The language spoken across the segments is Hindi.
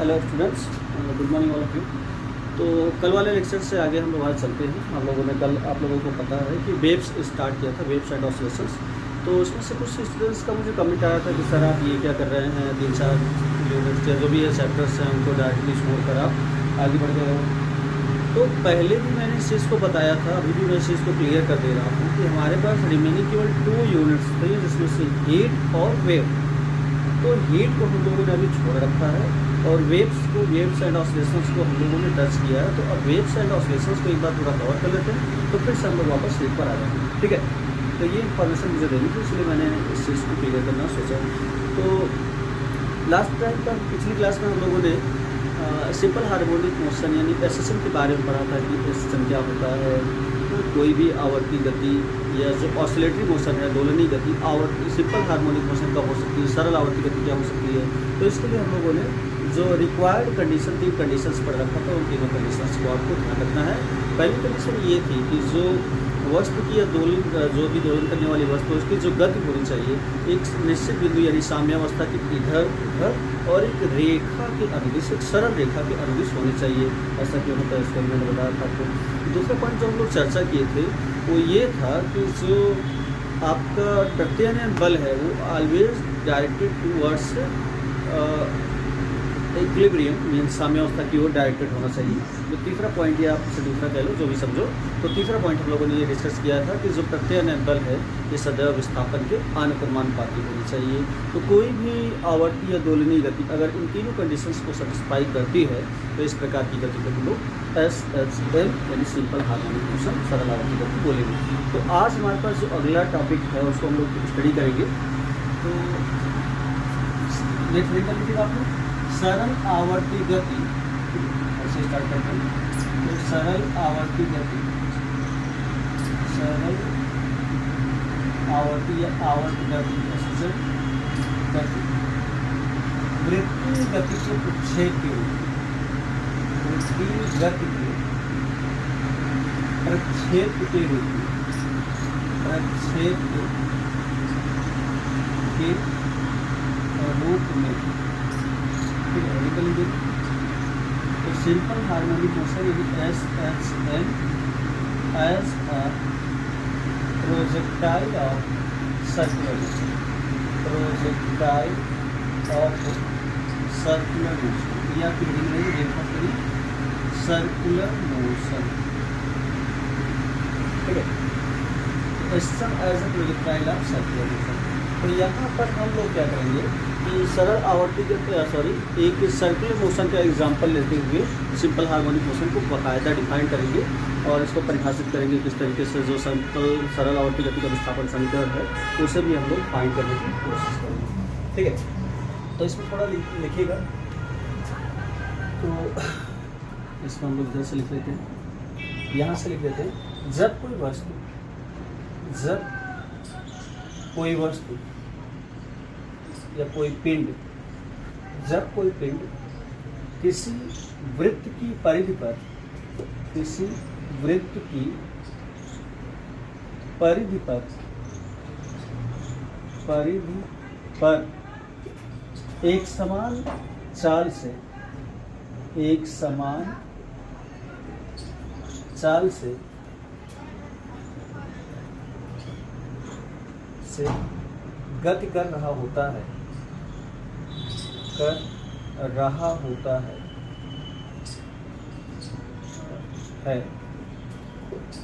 Hello students, good morning all of you. तो कल वाले लेक्चर से आगे हम लोग आज चलते हैं। हम लोगों ने कल आप लोगों को पता है कि वेव्स स्टार्ट किया था, वेव्स एंड ऑसिलेशंस। तो उसमें से कुछ स्टूडेंट्स का मुझे कमेंट आया था कि सर आप ये क्या कर रहे हैं, 3-4 यूनिट्स या जो भी है चैप्टर्स हैं उनको डायरेक्टली छोड़ कर आप आगे बढ़ गए हो। तो पहले भी मैंने इस चीज़ को बताया था, अभी भी मैं इस चीज़ को क्लियर कर दे रहा हूँ कि हमारे पास रिमेनिंग केवल 2 यूनिट्स थे, जिसमें से हीट और वेव। तो हीट को हम लोगों ने अभी छोड़ रखा है और वेव्स एंड ऑसिलेशंस को हम लोगों ने टच किया है। तो अब वेव्स एंड ऑसिलेशंस को एक बार पूरा कवर कर लेते हैं, तो फिर से हम लोग वापस हीट पर आ जाएंगे। ठीक है, तो ये इन्फॉर्मेशन मुझे देनी थी, इसलिए मैंने इस चीज़ को क्लियर करना सोचा। तो लास्ट टाइम पर पिछली क्लास में हम लोगों ने सिंपल हार्मोनिक मोशन यानी एसएसएम के बारे में पढ़ा था कि एसएसएम क्या होता है। तो कोई भी आवर्ती गति या जो ऑसिलेटरी मोशन है, दोलनी गति, आवर्ती सिंपल हार्मोनिक मोशन कब हो सकती है, सरल आवर्ती गति क्या हो सकती है। तो इसके लिए हम लोगों ने जो रिक्वायर्ड कंडीशन 3 कंडीशंस पढ़ रखा था, उन तीनों कंडीशंस को आपको ध्यान रखना है। पहली कंडीशन ये थी कि जो वस्तु की या जो भी दोलन करने वाली वस्तु, उसकी जो गति होनी चाहिए एक निश्चित बिंदु यानी साम्यावस्था की इधर उधर और एक रेखा के अनुदिश, एक सरल रेखा के अनुदिश होनी चाहिए। ऐसा क्यों होता है इसको मैंने बताया था आपको। दूसरा पॉइंट जो हम लोग चर्चा किए थे वो ये था कि जो आपका प्रत्यानयन बल है वो always directed towards equilibrium mean साम्यावस्था की ओर डायरेक्टेड होना चाहिए। जो तीसरा पॉइंट या आपसे दूसरा कह लो, जो भी समझो। तो तीसरा पॉइंट हम लोगों ने ये डिस्कस किया था कि जो प्रत्यानयन बल है ये सदैव विस्थापन के अनुक्रमानुपाती होनी चाहिए। तो कोई भी आवर्ती या दोलनी गति अगर इन तीनों कंडीशंस को सेटिस्फाई करती है तो इस प्रकार की गति को हम लोग एसएचएम यानी सिंपल हार्मोनिक मोशन, सरल आवर्ती गति बोलेंगे। तो आज हमारे पास जो अगला टॉपिक है उसको हम लोग स्टडी करेंगे। तो नेक्स्ट रीड कर लीजिएगा आप लोग, सरल आवर्ती गति। ऐसे स्टार्ट करते हैं। तो सरल आवर्ती गति, सरल आवर्ती या आवर्त गति, गति वृत्तीय गति के उच्छेद के रूप में, वृत्तीय गति के प्रक्षेप के रूप में, प्रक्षेप के रूप में। ठीक है, निकल लीजिए। तो सिंपल हार्मोनिक मोशन यानी SHM as a projectile of circular motion, projectile of circular motion या फिर हिंदी रेखा करी सर्कुलर मोशन। ठीक है, SHM as a projectile of circular motion. तो यहाँ पर हम लोग क्या करेंगे कि सरल आवर्ती एक सर्कुलर मोशन का एग्जांपल लेते हुए सिंपल हार्मोनिक मोशन को बाकायदा डिफाइन करेंगे और इसको परिभाषित करेंगे किस तरीके से जो सरल आवर्ती गति का विस्थापन समीकरण है उसे भी हम लोग फाइंड करने की कोशिश करेंगे। ठीक है, तो इसमें थोड़ा लिखिएगा। तो इसको हम लोग इधर से लिख लेते हैं, यहाँ से लिख देते हैं। जब कोई वस्तु या कोई पिंड, जब कोई पिंड किसी वृत्त की परिधि पर, किसी वृत्त की परिधि पर एक समान चाल से गति कर रहा होता है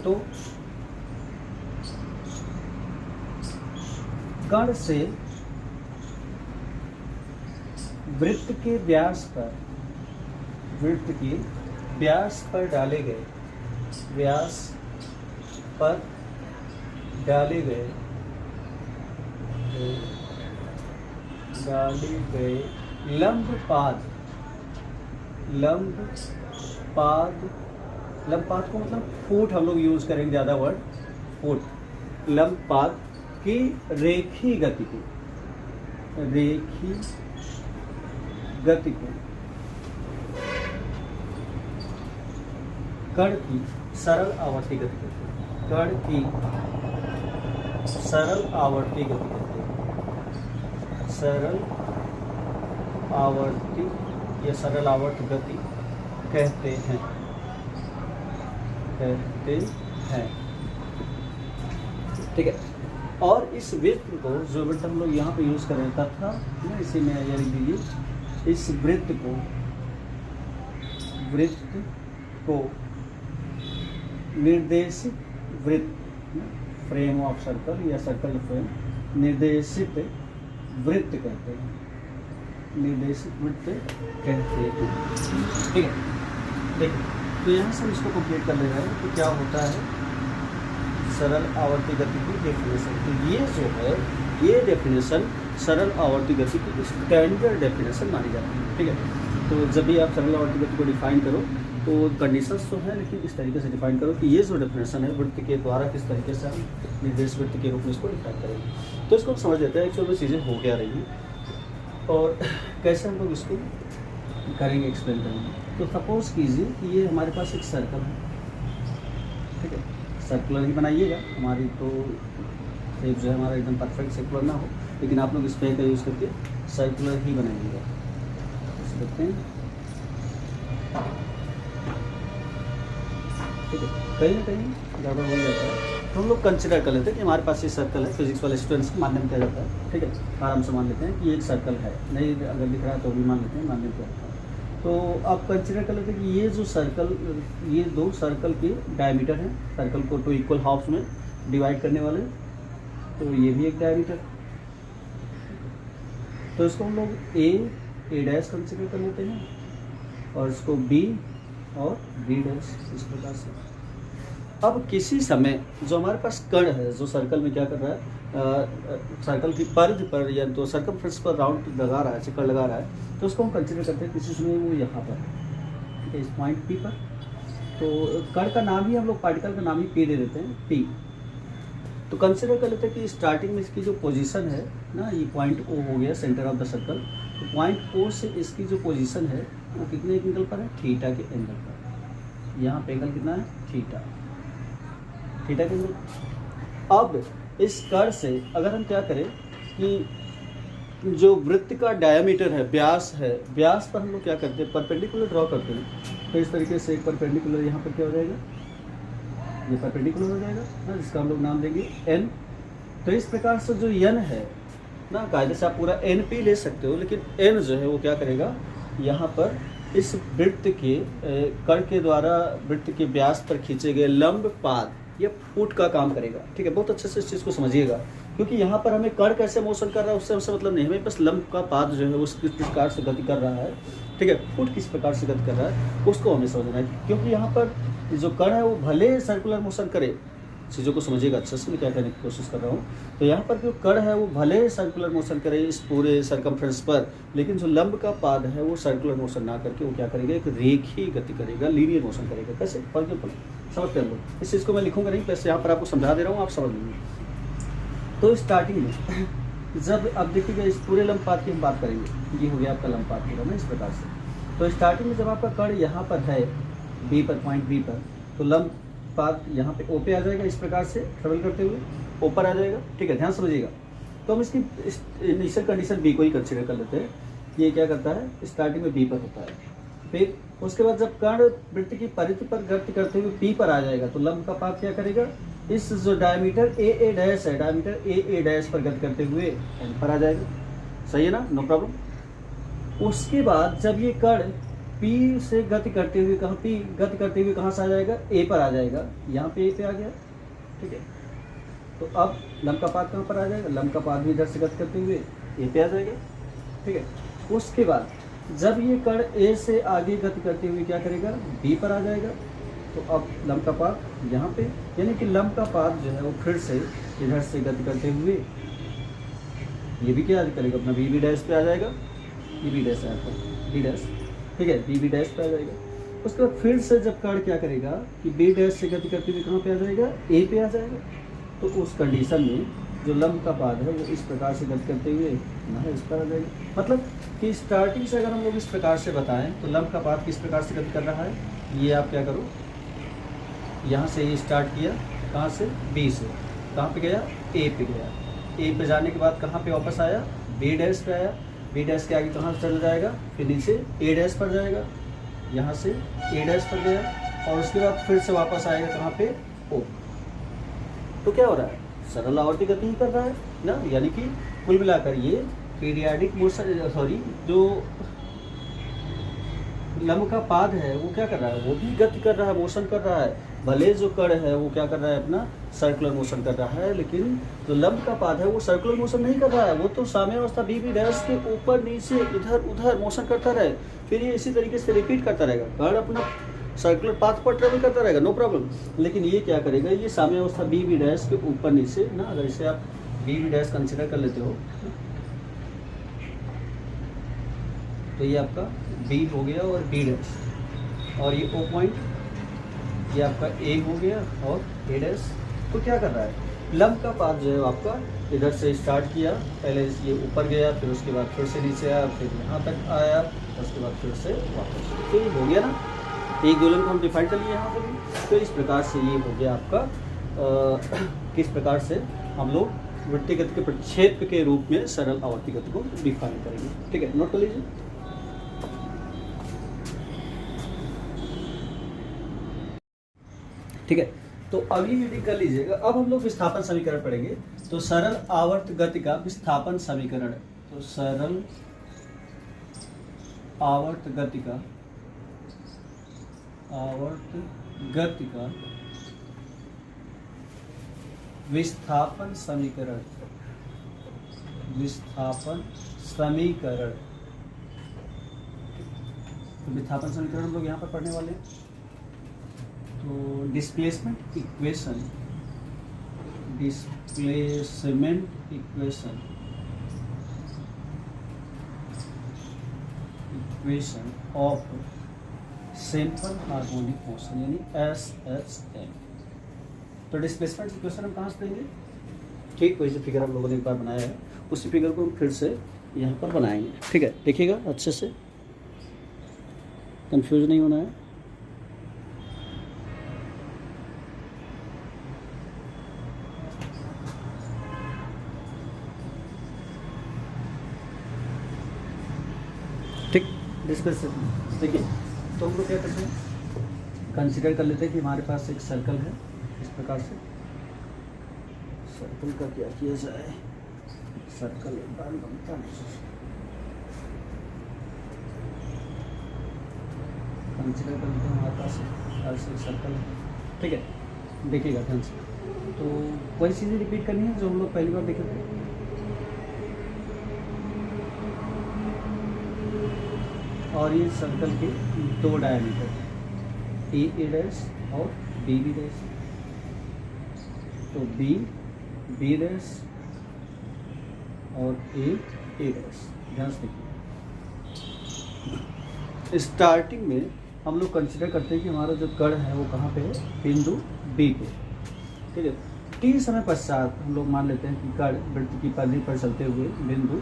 तो कण से वृत्त के व्यास पर डाले गए लंब पाद को मतलब फुट हम लोग यूज करेंगे, ज़्यादा वर्ड फुट। लंब पाद की रेखी गति को कण की सरल आवर्ती गति कहते हैं। कण की सरल आवर्ती गति कहते हैं। सरल आवर्ती या सरल आवर्त गति कहते हैं। ठीक है। और इस वृत्त को, जो वृत्त हम लोग यहाँ पे यूज़ कर रहे हैं, तथा इसी में ये लिख दीजिए, इस वृत्त को निर्देशित वृत्त, फ्रेम ऑफ सर्कल या सर्कल फ्रेम, निर्देशित वृत्त कहते हैं। निर्देशित वृत्त कहते हैं। ठीक है। देखिए, तो यहाँ से हम इसको कंप्लीट कर ले रहे हैं। तो क्या होता है सरल आवर्ती गति की डेफिनेशन। तो ये जो है, ये डेफिनेशन सरल आवर्ती गति की स्टैंडर्ड डेफिनेशन मानी जाती है। ठीक है। तो जब भी आप सरल आवर्ती गति को डिफाइन करो तो कंडीशंस तो हैं, लेकिन इस तरीके से डिफाइन करो कि ये जो डेफिनेशन है वृत्त के द्वारा किस तरीके से हम निर्देश वृत्त के रूप में इसको डिफाइन करेंगे। तो इसको हम समझ लेते हैं एक्चुअल में चीज़ें हो क्या रही और कैसे हम लोग इसको करेंगे, एक्सप्लेन करेंगे। तो सपोज कीजिए कि ये हमारे पास एक सर्कल है। ठीक है। सर्कुलर ही बनाइएगा, हमारी तो शेप जो है हमारा एकदम परफेक्ट सर्कुलर ना हो, लेकिन आप लोग इस पे का यूज़ करके सर्कुलर ही बनाइएगा। ऐसे देखते हैं। ठीक है। कहीं ना कहीं गड़बड़ हो जाता है, तो हम लोग कंसिडर कर लेते हैं कि हमारे पास ये सर्कल है। फिजिक्स वाले स्टूडेंट्स को मानने में क्या जाता है। ठीक है। आराम से मान लेते हैं कि एक सर्कल है, नहीं अगर दिख रहा है तो भी मान लेते हैं, मानने में क्या जाता है। तो आप कंसिडर कर लेते हैं कि ये जो सर्कल, ये दो सर्कल के डायमीटर हैं, सर्कल को टू इक्वल हाफ्स में डिवाइड करने वाले। तो ये भी एक डायमीटर, तो इसको हम लोग ए डैश कंसिडर कर लेते हैं और इसको बी और बी डैश, इस प्रकार से। अब किसी समय जो हमारे पास कण है, जो सर्कल में क्या कर रहा है, सर्कल की परिधि पर या तो सर्कमफ्रेंस पर राउंड लगा रहा है, चक्कर लगा रहा है, तो उसको हम कंसिडर करते हैं किसी समय वो यहाँ पर, ठीक है, इस पॉइंट पी पर। तो कण का नाम ही हम लोग, पार्टिकल का नाम ही पी दे देते हैं, पी। तो कंसिडर कर लेते हैं कि स्टार्टिंग में इसकी जो पोजीशन है ना, ये पॉइंट ओ हो गया, सेंटर ऑफ द सर्कल। तो पॉइंट ओ से इसकी जो पोजीशन है वो कितने एंगल पर है, थीटा के एंगल पर। यहाँ पे एंगल कितना है, थीटा के एंगल। अब इस कण से अगर हम क्या करें कि जो वृत्त का डायमीटर है, व्यास है, व्यास पर हम लोग क्या करते हैं, परपेंडिकुलर ड्रॉ करते हैं। तो इस तरीके से एक परपेंडिकुलर यहाँ पर क्या हो जाएगा, ये परपेंडिकुलर हो जाएगा ना, जिसका हम लोग नाम देंगे एन। तो इस प्रकार से जो एन है ना, कायदे से आप पूरा एन पी ले सकते हो, लेकिन एन जो है वो क्या करेगा, यहाँ पर इस वृत्त के कण के द्वारा वृत्त के व्यास पर खींचे गए लंब पाद, ये फुट का काम करेगा। ठीक है। बहुत अच्छे से इस चीज़ को समझिएगा, क्योंकि यहाँ पर हमें कण कैसे मोशन कर रहा है उससे हमसे मतलब नहीं, हमें बस लंब का पाद जो है वो किस प्रकार से गति कर रहा है। ठीक है। फुट किस प्रकार से गति कर रहा है उसको हमें समझना है, क्योंकि यहाँ पर जो कण है वो भले सर्कुलर मोशन करे, चीज़ों को समझिएगा अच्छे से, मैं क्या कहने की कोशिश कर रहा हूँ। तो यहाँ पर जो कण है वो भले सर्कुलर मोशन करे इस पूरे सर्कमफ्रेंस पर, लेकिन जो लंब का पाद है वो सर्कुलर मोशन ना करके वो क्या करेगा, एक रेखीय गति करेगा, लीनियर मोशन करेगा। कैसे, फॉर एग्जाम्पल समझते हैं लोग, इस चीज़ को मैं लिखूंगा नहीं, प्लस यहाँ पर आपको समझा दे रहा हूँ, आप समझ लीजिए। तो स्टार्टिंग में जब अब देखिएगा इस पूरे लंब पाद की हम बात करेंगे, ये हो गया आपका लंब पाद पूरा ना, इस प्रकार से। तो स्टार्टिंग में जब आपका कण यहाँ पर है बी पर, पॉइंट बी पर, तो लंब पाद यहाँ पे ओ पे आ जाएगा, इस प्रकार से ट्रेवल करते हुए ऊपर आ जाएगा। ठीक है, ध्यान समझिएगा। तो हम इसकी इनिशियल कंडीशन बी को ही कंसीडर कर लेते हैं। ये क्या करता है, स्टार्टिंग में बी पर होता है, फिर उसके बाद जब कण वृत्त की परिधि पर गति करते हुए पी पर आ जाएगा, तो लंब का पाद क्या करेगा, इस जो डायमीटर ए डैश है, डायमीटर ए डैश पर गति करते हुए एन पर आ जाएगा। सही है ना, नो प्रॉब्लम। उसके बाद जब ये कण पी से गति करते हुए कहाँ, पी गति करते हुए कहाँ से आ जाएगा, ए पर आ जाएगा, यहाँ पे ए पे आ गया। ठीक है। तो अब लंब का पाद कहाँ पर आ जाएगा, लंब का पाद भी इधर से गति करते हुए ए पे आ जाएगा। ठीक है। उसके बाद जब ये कण ए से आगे गति करते हुए क्या करेगा, बी पर आ जाएगा। तो अब लंब का पाद यहाँ पे, यानी कि लंब का पाद जो है वो फिर से इधर से गति करते हुए ये भी क्या करेगा, अपना बी डैश पे आ जाएगा, ये बी डैश है आपका बी डैश। ठीक है, बी डैश पे आ जाएगा। उसके बाद फिर से जब कण क्या करेगा कि बी डैश से गति करते हुए कहाँ पे आ जाएगा, ए पे आ जाएगा। तो उस कंडीशन में जो लंब का पाद है वो इस प्रकार से गति करते हुए ना इस पर आ जाएगा। मतलब कि स्टार्टिंग से अगर हम लोग इस प्रकार से बताएं तो लंब का पाद किस प्रकार से गति कर रहा है, ये आप क्या करो, यहाँ से ये स्टार्ट किया, कहाँ से, बी से, कहाँ पे गया, ए पे गया, ए पे जाने के बाद कहाँ पे वापस आया, बी डैश पे आया। बी डैश के आगे कहाँ चला जाएगा, फिर नीचे ए डैश पर जाएगा, यहाँ से ए डैश पर गया और उसके बाद फिर से वापस आएगा कहाँ पे, ओ। तो क्या हो रहा है, सरल आवर्ती गति ही कर रहा है ना, यानी कि कुल मिलाकर ये पीरियाडिक मोशन, सॉरी जो लंब का पाद है वो क्या कर रहा है, वो भी गति कर रहा है, मोशन कर रहा है। भले जो कण है वो क्या कर रहा है, अपना सर्कुलर मोशन कर रहा है, लेकिन जो लंब का पाद है वो सर्कुलर मोशन नहीं कर रहा है, वो तो साम्यावस्था बी बी डैश के ऊपर नीचे इधर उधर मोशन करता रहे, फिर ये इसी तरीके से रिपीट करता रहेगा। कण अपना सर्कुलर पाथ पर ट्रेवल करता रहेगा, नो प्रॉब्लम, लेकिन ये क्या करेगा, ये साम्यावस्था बी बी डैश के ऊपर नीचे ना, अगर इसे आप बी बी डैश कंसिडर कर लेते हो तो ये आपका बी हो गया और बी डैश, और ये ओ पॉइंट, ये आपका ए हो गया और ए डैश। तो क्या कर रहा है, लंब का पाथ जो है आपका इधर से स्टार्ट किया, पहले ये ऊपर गया, फिर उसके बाद फिर से नीचे आया, फिर यहाँ तक आया, उसके बाद फिर से वापस। तो ये हो गया ना, एक दोलन को हम डिफाइन कर लिए यहाँ पर भी। तो इस प्रकार से ये हो गया आपका किस प्रकार से हम लोग वृत्तीय गति के प्रक्षेप के रूप में सरल आवर्ती गति को डिफाइन करेंगे। ठीक है, नोट कर लीजिए। ठीक है, तो अभी रीडिंग कर लीजिएगा। अब हम लोग विस्थापन समीकरण पढ़ेंगे। तो सरल आवर्त गति का विस्थापन समीकरण, तो सरल आवर्त गति का विस्थापन समीकरण, विस्थापन समीकरण हम लोग यहाँ पर पढ़ने वाले हैं। तो displacement equation of simple harmonic motion यानी SHM। तो डिस्प्लेसमेंट इक्वेशन हम कहाँ से देंगे, ठीक वही से फिगर हम लोगों ने एक बार बनाया है, उसी फिगर को हम फिर से यहाँ पर बनाएंगे। ठीक है, देखिएगा अच्छे से, कंफ्यूज नहीं होना है। ठीक, डिस्कस देखिए। तो हम लोग क्या करते हैं, कंसिडर कर लेते हैं कि हमारे पास एक सर्कल है। इस प्रकार से सर्कल का क्या किया जाए, सर्कल एक बार बनता नहीं, कंसिडर कर लेते हैं हमारे पास एक सर्कल है। ठीक है, देखिएगा ध्यान से। तो वही चीज़ें रिपीट करनी है जो हम लोग पहली बार देखे थे। और ये सर्कल के दो डायमीटर ए डैश और बी डैश। तो बी डैश और ए डैश, ध्यान से देखिए। स्टार्टिंग में हम लोग कंसिडर करते हैं कि हमारा जो कण है वो कहाँ पे है, बिंदु बी पे। ठीक है, टी समय पश्चात हम लोग मान लेते हैं कि कण वृत्त की परिधि पर चलते हुए बिंदु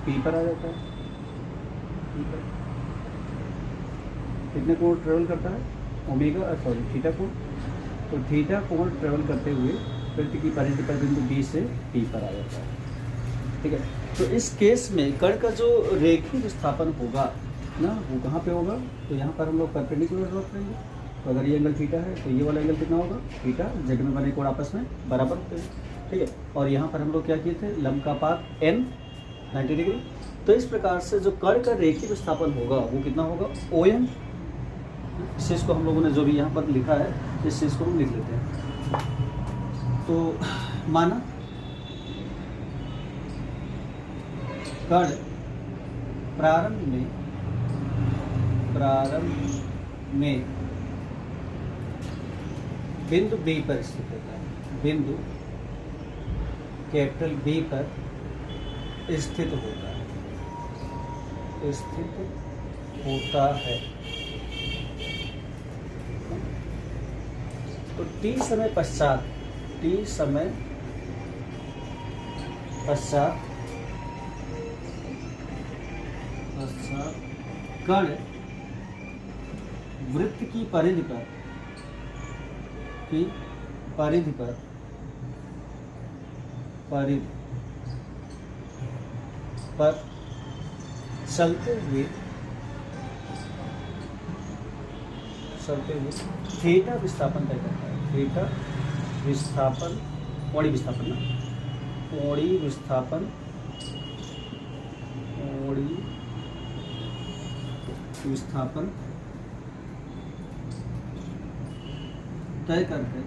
पी पर आ जाता है। कितने कोण ट्रेवल करता है, ओमेगा सॉरी थीटा कोण। तो थीटा कोण ट्रेवल करते हुए वृत्त की परिधि पर बिंदु बी से पी पर आ जाता है। ठीक है, तो इस केस में कण का जो रेखीय विस्थापन होगा ना, वो कहाँ पे होगा, तो यहाँ पर हम लोग परपेंडिकुलर ड्रॉ करेंगे। तो अगर ये एंगल थीटा है तो ये वाला एंगल कितना होगा, थीटा। जेड में बने कोण आपस में बराबर होते हैं। ठीक है, और यहाँ पर हम लोग क्या किए थे, लंब का पाथ n 90 डिग्री। तो इस प्रकार से जो कण का रेखीय विस्थापन होगा वो कितना होगा, OM। इस चीज़ को हम लोगों ने जो भी यहाँ पर लिखा है, इस चीज़ को हम लिख लेते हैं। तो माना कण प्रारंभ में बिंदु B पर स्थित होता है, बिंदु कैपिटल B पर स्थित होता है। तो T समय पश्चात कण वृत्त की परिधि पर चलते हुए थीटा विस्थापन तय करता है। थीटा विस्थापन, कोणीय विस्थापन ना, कोणीय विस्थापन तय करके,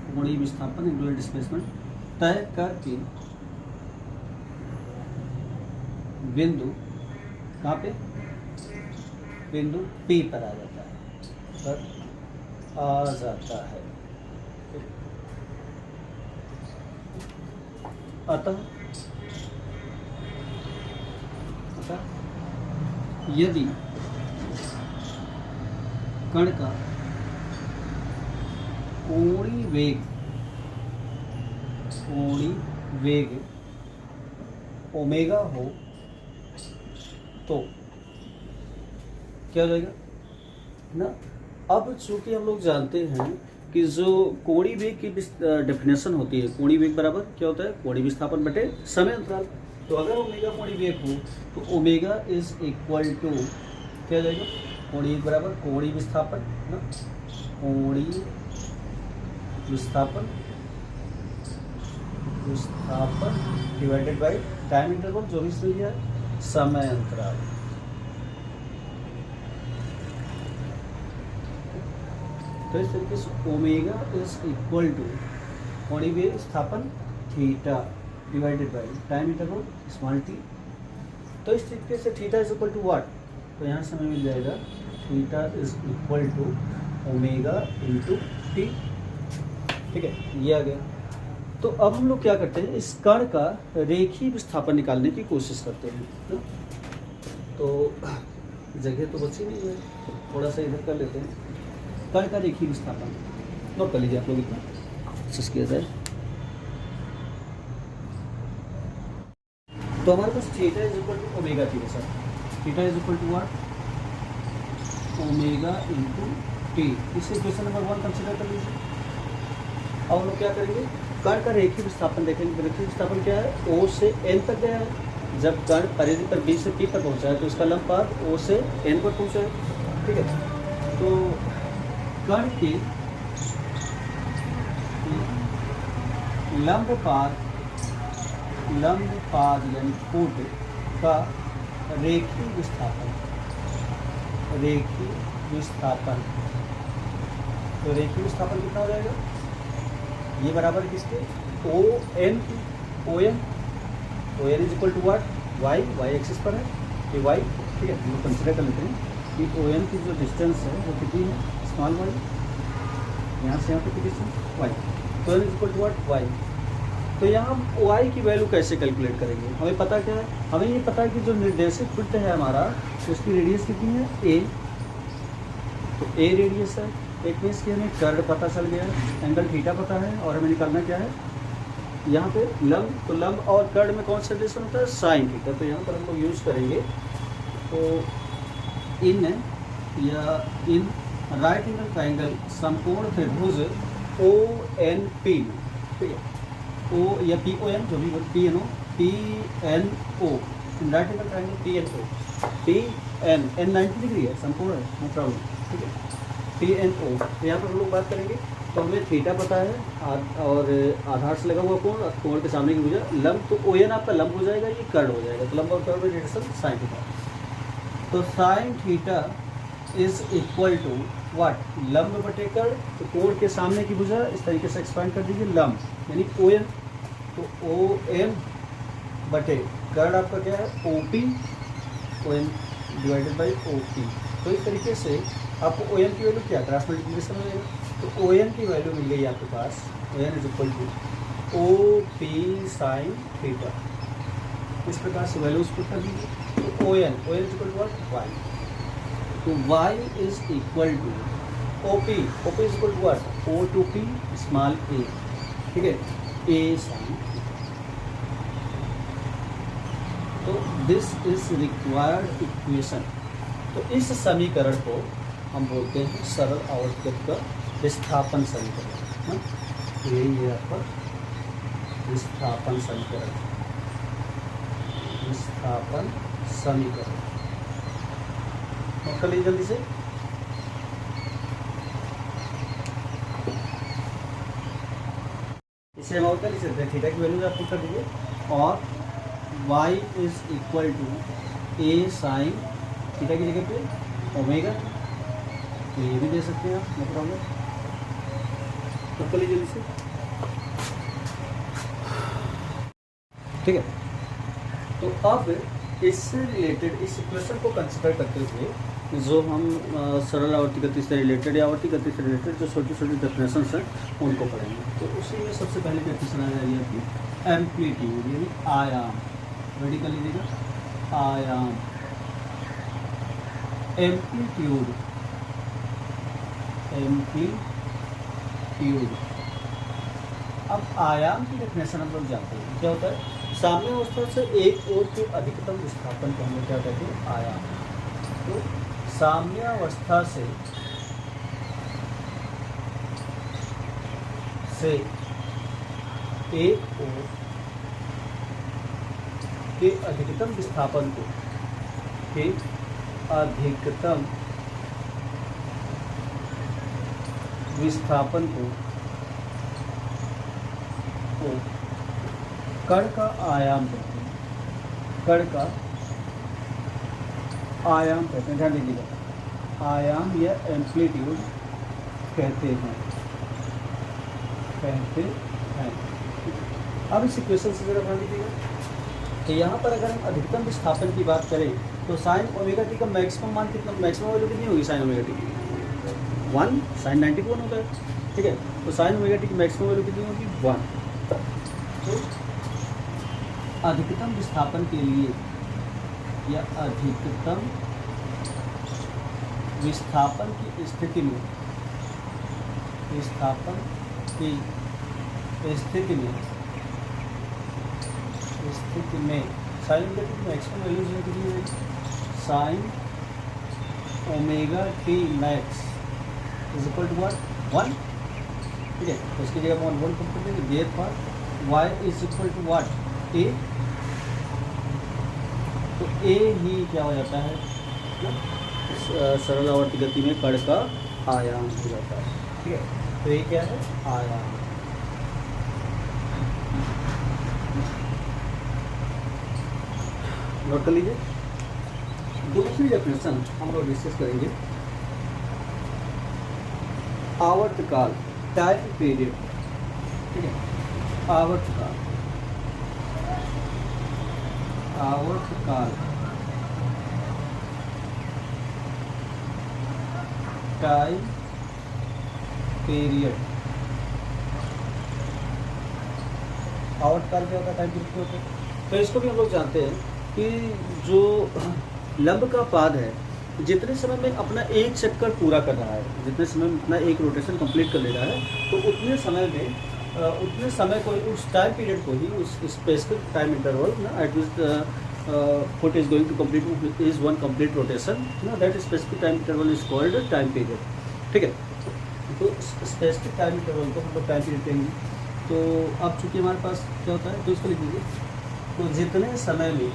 कोणीय विस्थापन एंगुलर डिस्प्लेसमेंट तय करके बिंदु कहाँ पे, बिंदु P पर आ जाता है। अतः यदि कण का कोणीय वेग ओमेगा हो तो क्या हो जाएगा ना। अब चूंकि हम लोग जानते हैं कि जो कोणीय वेग की डेफिनेशन होती है, कोणीय वेग बराबर क्या होता है, कोणीय विस्थापन बटे समय अंतराल। तो अगर ओमेगा कोणीय वेग हो तो ओमेगा इज इक्वल टू क्या हो जाएगा, कोणीय वेग बराबर कोणीय विस्थापन ना, कोणीय विस्थापन डिवाइडेड बाय टाइम इंटरवल, जो भी इसमें दिया है समय अंतराल। तो इस तरीके से ओमेगा इज इक्वल टू कोणीय वेग विस्थापन theta divided by time interval small t. तो इस तरीके से theta is equal to what, तो यहाँ से हमें मिल जाएगा theta is equal to omega into t. ठीक है, ये आ गया। तो अब हम लोग क्या करते हैं, इस कण का रेखीय विस्थापन निकालने की कोशिश करते हैं ना? तो जगह तो बची नहीं है, थोड़ा सा इधर कर लेते हैं। कण का रेखीय विस्थापन नोट कर लीजिए आप लोग, इतना कोशिश किया जाए। तो हमारे पास theta is equal to omega T है sir. Theta is equal to what, omega into T. इसे इक्वेशन नंबर 1 कंसीडर कर लीजिए। अब हम लोग क्या करेंगे, कण का रेखीय विस्थापन देखेंगे। रेखीय विस्थापन क्या है, O से N तक गया है। जब कण परिधि पर B से P पर पहुंचा है तो इसका लंब पाथ O से N पर पहुंचा है। ठीक है, तो कण के लंब पाद यानी फुट का रेखीय विस्थापन, तो रेखीय विस्थापन कितना हो जाएगा, ये बराबर किसके, O N is equal to what, y axis पर है, ये वाई। ठीक है, हम लोग कंसिडर कर लेते हैं कि ओ एन की जो डिस्टेंस है वो कितनी है, स्मॉल वाई, यहाँ से यहाँ तक की डिस्टेंस वाई। तो N is equal to what, Y. तो यहाँ हम वाई की वैल्यू कैसे कैलकुलेट करेंगे, हमें पता क्या है, हमें ये पता है कि जो निर्देशित वृत्त है हमारा, तो उसकी रेडियस कितनी है, ए। तो ए रेडियस है, एक मीन्स कि हमें कर्ड पता चल गया है, एंगल थीटा पता है, और हमें निकालना क्या है यहाँ पे लंब। तो लंब और कर्ड में कौन सा रिलेशन होता है, साइन थीटा। तो यहाँ पर हम लोग यूज़ करेंगे, तो इन राइट एंगल ट्राइंगल समकोण त्रिभुज ओ एन पी, ठीक है, ओ या पी ओ एन, जो भी P N O, right angle triangle P N O, P N 90 degree है, समकोण है, नो प्रॉब्लम। ठीक है, पी एन ओ। तो यहाँ पर हम लोग बात करेंगे, तो हमें थीटा पता है और आधार से लगा हुआ कोण के सामने की भुजा लंब, तो ओ एन आपका लंब हो जाएगा, ये कर्ड हो जाएगा। तो लंब और कर्ड में रिलेशन साइन थीटा। तो sine theta is equal to what, लंब बटे कर्ड। तो कोण के सामने की भुजा इस तरीके से एक्सपांड कर दीजिए, लंब यानी ओ एन। तो ओ एन बटे कर्ड आपका क्या है, O P, O N divided by O P. तो इस तरीके से आपको ओ एन की वैल्यू क्या, क्रॉस मल्टीप्लिकेशन हो जाएगा। तो ओ एन की वैल्यू मिल गई आपके पास, O N is equal to O P sine theta. इस प्रकार से वैल्यूज पुट कर दीजिए। तो O N is equal to what, Y. तो Y is equal to O P is equal to what, O to P small A. ठीक है, ए साइन। तो दिस इज रिक्वायर्ड इक्वेशन। तो इस समीकरण को हम बोलते हैं सरल आवर्तक का विस्थापन समीकरण। यही है आपका विस्थापन समीकरण, विस्थापन समीकरण। नोट कर लीजिए जल्दी से। इसे हम और क्या लिख सकते हैं, थीटा की वैल्यू आप पुट कर दीजिए और y is equal to a sine theta की जगह पे ओमेगा, तो ये भी दे सकते हैं आप, नो प्रॉब्लम। तो कर लीजिए जल्दी से, ठीक है। तो अब इससे रिलेटेड इस इक्वेशन को कंसिडर करते हुए जो हम सरल आवर्ती गति से रिलेटेड या आवर्ती गति से रिलेटेड जो छोटी छोटी डेफिनेशंस हैं उनको पढ़ेंगे। तो उसी में सबसे पहले डेफिनेशन आ जाएगी आपकी एम्पलीट्यूड, यानी आयाम। रेडी कर लीजिएगा, आयाम, एम्पलीट्यूड, एम्पलीट्यूड। अब आयाम की डेफिनेशन हम लोग जानते हैं क्या होता है, साम्य अवस्था से एक ओर के अधिकतम विस्थापन को हम लोग क्या कहते हैं, आयाम। तो साम्य अवस्था से एक ओर के अधिकतम विस्थापन को, के अधिकतम विस्थापन को कण का आयाम कहते हैं, कण का आयाम कहते हैं, ध्यान दीजिएगा, आयाम या एम्पलीट्यूड कहते हैं, अब इस इक्वेशन से जरा ध्यान दीजिएगा। तो यहाँ पर अगर हम अधिकतम विस्थापन की बात करें तो साइन ओमेगा टी का मैक्सिमम मान कितना, मैक्सिमम वैल्यू कितनी होगी साइन ओमेगा टी की, 1 साइन 90 को 1 होता है, ठीक है। तो साइन ओमेगा टी की मैक्सिमम वैल्यू कितनी होगी, 1। तो अधिकतम विस्थापन के लिए या अधिकतम विस्थापन की स्थिति में, विस्थापन की स्थिति में साइन ओमेगा टी की मैक्सिमम वैल्यू कितनी है, sine omega t max is equal to what, 1, ठीक है। तो इसकी जगह हम 1 पुट कर देंगे, therefore y is equal to what, a। तो a ही क्या हो जाता है, सरल आवर्ती गति में कण का आयाम हो जाता है, ठीक है। तो ये क्या है, आयाम। नोट कर लीजिए। दूसरी डेफिनेशन हम लोग डिस्कस करेंगे, आवर्तकाल, टाइम पीरियड, ठीक है। आवर्तकाल, आवर्तकाल, टाइम पीरियड। आवर्तकाल क्या होता है, टाइम पीरियड क्या होता है। तो इसको भी हम लोग जानते हैं कि जो लंब का पाद है, जितने समय में अपना एक चक्कर पूरा कर रहा है, जितने समय में अपना एक रोटेशन कंप्लीट कर ले रहा है, तो उतने समय को, उस टाइम पीरियड को ही, उस स्पेसिफिक टाइम इंटरवल ना at which foot is going to complete is one complete rotation ना, that specific time interval is called time period, ठीक है। तो स्पेसिफिक टाइम इंटरवल को हम लोग टाइम पीरियड कहेंगे। तो अब चूँकि हमारे पास क्या होता है, तो इसको लिख दीजिए। तो जितने समय में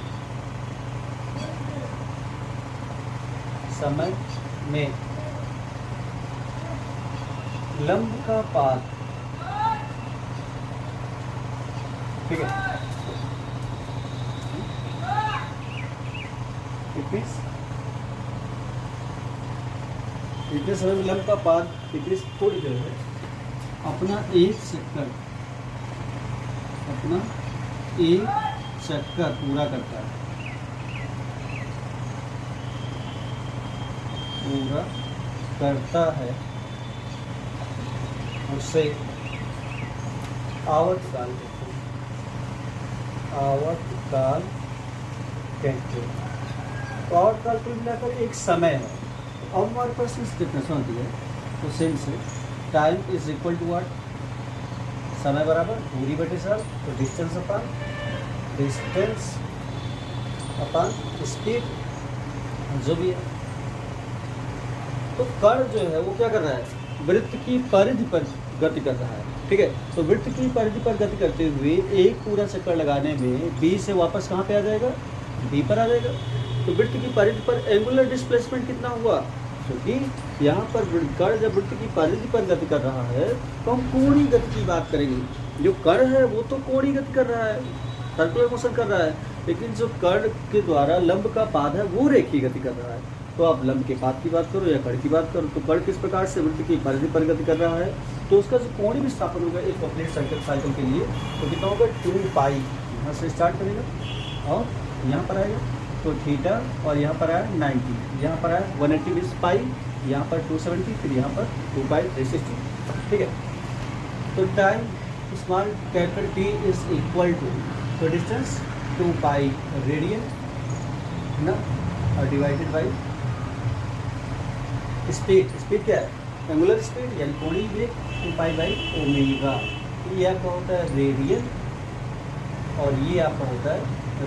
लंब का पाद, ठीक है, इतने समय में लंब का पाद थोड़ी देर है अपना एक चक्कर पूरा करता है, उसे आवर्तकाल कहते हैं, आवर्तकाल कहते हैं। तो आवर्तकाल कुल मिलाकर एक समय है। अब हमारे पास इस डेफिनेशन होती है, तो सेम से time is equal to what, समय बराबर दूरी बटे साल, तो डिस्टेंस अपॉन स्पीड जो भी है। तो कण जो है वो क्या कर रहा है, वृत्त की परिधि पर गति कर रहा है, ठीक है। तो वृत्त की परिधि पर गति करते हुए एक पूरा चक्कर लगाने में बी से वापस कहाँ पे आ जाएगा, बी पर आ जाएगा। तो वृत्त की परिधि पर एंगुलर डिस्प्लेसमेंट कितना हुआ, क्योंकि यहाँ पर कण जब वृत्त की परिधि पर गति कर रहा है तो हम कोणीय गति की बात करेंगे। जो कण है वो तो कोणीय गति कर रहा है, सर्कुलर मोशन कर रहा है, लेकिन जो कण के द्वारा लंब का पाद है वो रेखीय गति कर रहा है। तो आप लंब के पाद की बात करो या कण की बात करो, तो कण किस प्रकार से वृत्त की परिधि पर गति कर रहा है, तो उसका जो कोणीय विस्थापन होगा एक कंप्लीट साइकिल के लिए तो कितना होगा 2 पाई। यहाँ से स्टार्ट करेगा और यहाँ पर आएगा तो थीटा, और यहाँ पर आया 90, यहाँ पर आया 180 मीन्स पाई, यहाँ पर 270, फिर यहाँ पर 2 पाई 360। ठीक है, तो time small capital t is equal to, तो डिस्टेंस 2 पाई रेडियन ना, और डिवाइडेड बाई स्पीड क्या है, एंगुलर स्पीड यानी कोणीय वेग 2 पाई बाई ओमेगा। ये आपका होता है रेडियन और ये आपका होता है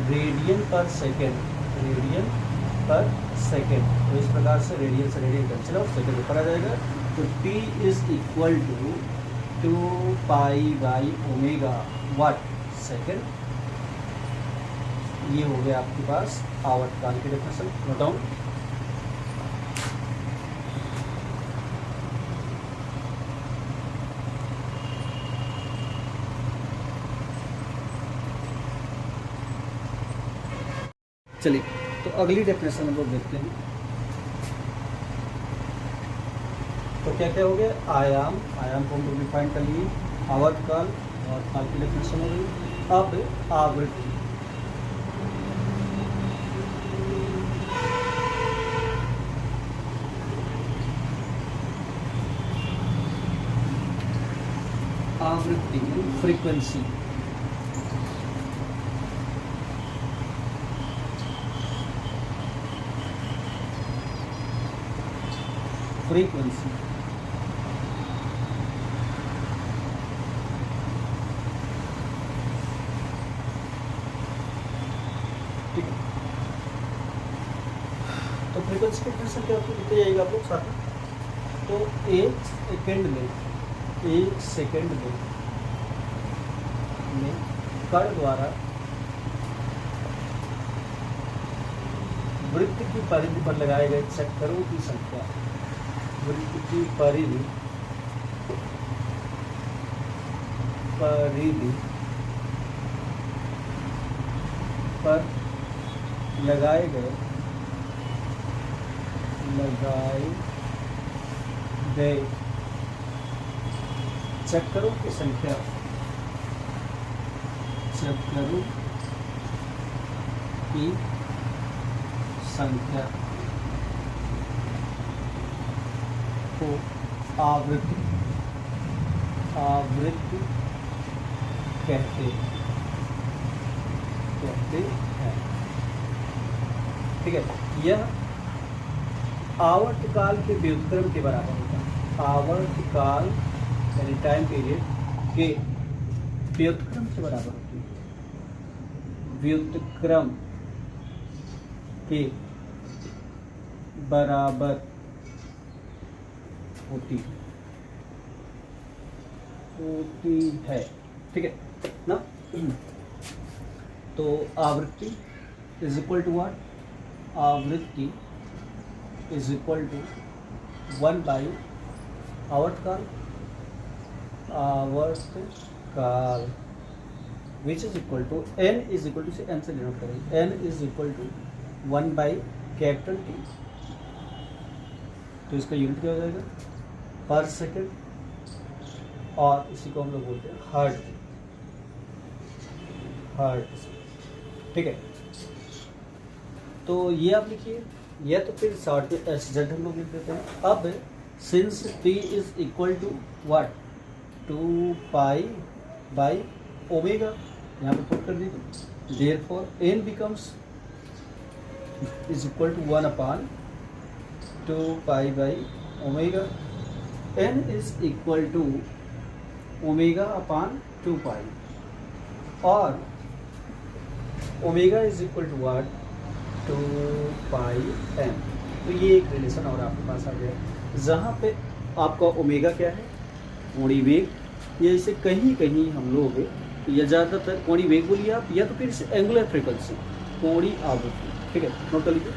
रेडियन पर सेकेंड, रेडियन पर सेकेंड। तो इस प्रकार से रेडियन कैंसिल और सेकेंड ऊपर आ जाएगा। तो t is equal to 2 pi by omega what second. ये हो गया आपके पास आवर्तकाल की डेफिनेशन। Note down. चलिए, तो अगली डेफिनेशन हम लोग देखते हैं। तो क्या क्या हो गया, आयाम को हम लोग डिफाइन कर लिए, आवर्तकाल की डेफिनेशन हो गई। अब आवृत्ति, फ्रीक्वेंसी, फ्रीक्वेंसी ठीक है। तो फ्रीक्वेंसी की डेफिनेशन क्या होती है, लिखते जाइएगा आप लोग साथ में। तो एक सेकेंड में कण द्वारा वृत्त की परिधि पर लगाए गए चक्करों की संख्या, वृत्त की परिधि पर लगाए गए चक्करों की संख्या, को आवृत्ति कहते हैं। ठीक है, यह आवर्तकाल के व्युत्क्रम के बराबर होता है। आवर्तकाल यानी टाइम पीरियड के व्युत्क्रम के बराबर होती है। व्युत्क्रम के बराबर होती है। ठीक है ना। तो आवृत्ति इज इक्वल टू व्हाट, आवृत्ति इज इक्वल टू 1 बाई आवर्तकाल, which is equal to n is equal to, से n से डिनोट करेंगे, n is equal to 1 by capital T। तो इसका यूनिट क्या हो जाएगा, पर सेकेंड, और इसी को हम लोग बोलते हैं हर्ट्ज। ठीक है, तो ये आप लिखिए, या तो फिर शॉर्ट में SZ हम लोग लिख देते हैं। अब since T is equal to what, 2 pi by omega, यहाँ पे पुट कर दीजिए। Therefore n becomes is equal to 1 upon 2 pi by omega. n is equal to omega upon 2 pi, और ओमेगा is equal to what, 2 pi m। तो ये एक रिलेशन और आपके पास आ गया, जहाँ पे आपका ओमेगा क्या है, कोणीय वेग, या इसे कहीं कहीं हम लोग, या ज़्यादातर कोणीय वेग बोलिए आप, या तो फिर एंगुलर फ्रीक्वेंसी, कोणीय आवृत्ति। ठीक है, नोट कर लीजिए।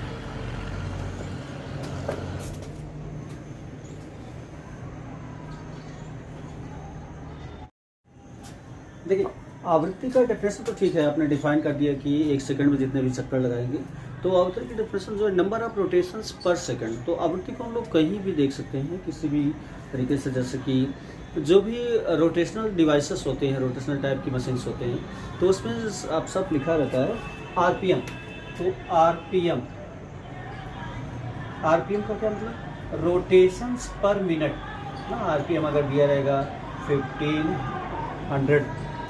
देखिए, आवृत्ति का डेफिनेशन तो ठीक है, आपने डिफाइन कर दिया कि 1 सेकंड में जितने भी चक्कर लगाएंगे। तो आवृत्ति की डेफिनेशन जो है नंबर ऑफ रोटेशंस पर सेकंड। तो आवृत्ति को हम लोग कहीं भी देख सकते हैं किसी भी तरीके से, जैसे कि जो भी रोटेशनल डिवाइसेस होते हैं, रोटेशनल टाइप की मशीन्स होते हैं, तो उसमें आप सब लिखा रहता है आरपीएम। तो आरपीएम का क्या मतलब, रोटेशंस पर मिनट ना। आरपीएम अगर दिया रहेगा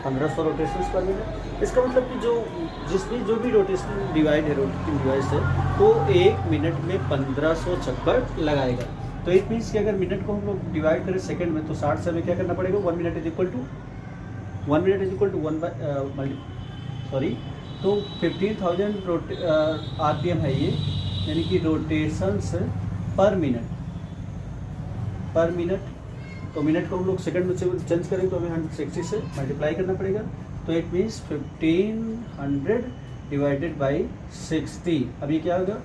1500 रोटेशंस पर मिनट, इसका मतलब कि जो भी रोटेशनल डिवाइड है, रोटेटिंग डिवाइस है, तो 1 मिनट में 1500 चक्कर लगाएगा। तो इट मीन्स कि अगर मिनट को हम लोग डिवाइड करें सेकंड में, तो 60 से हमें क्या करना पड़ेगा, 1 minute is equal to 15,000 RPM है ये, यानी कि रोटेशंस पर मिनट। तो मिनट को हम लोग सेकंड में चेंज करें तो हमें 160 से मल्टीप्लाई करना पड़ेगा। तो इट मीन्स 1500 डिवाइडेड बाई 60। अब ये क्या होगा,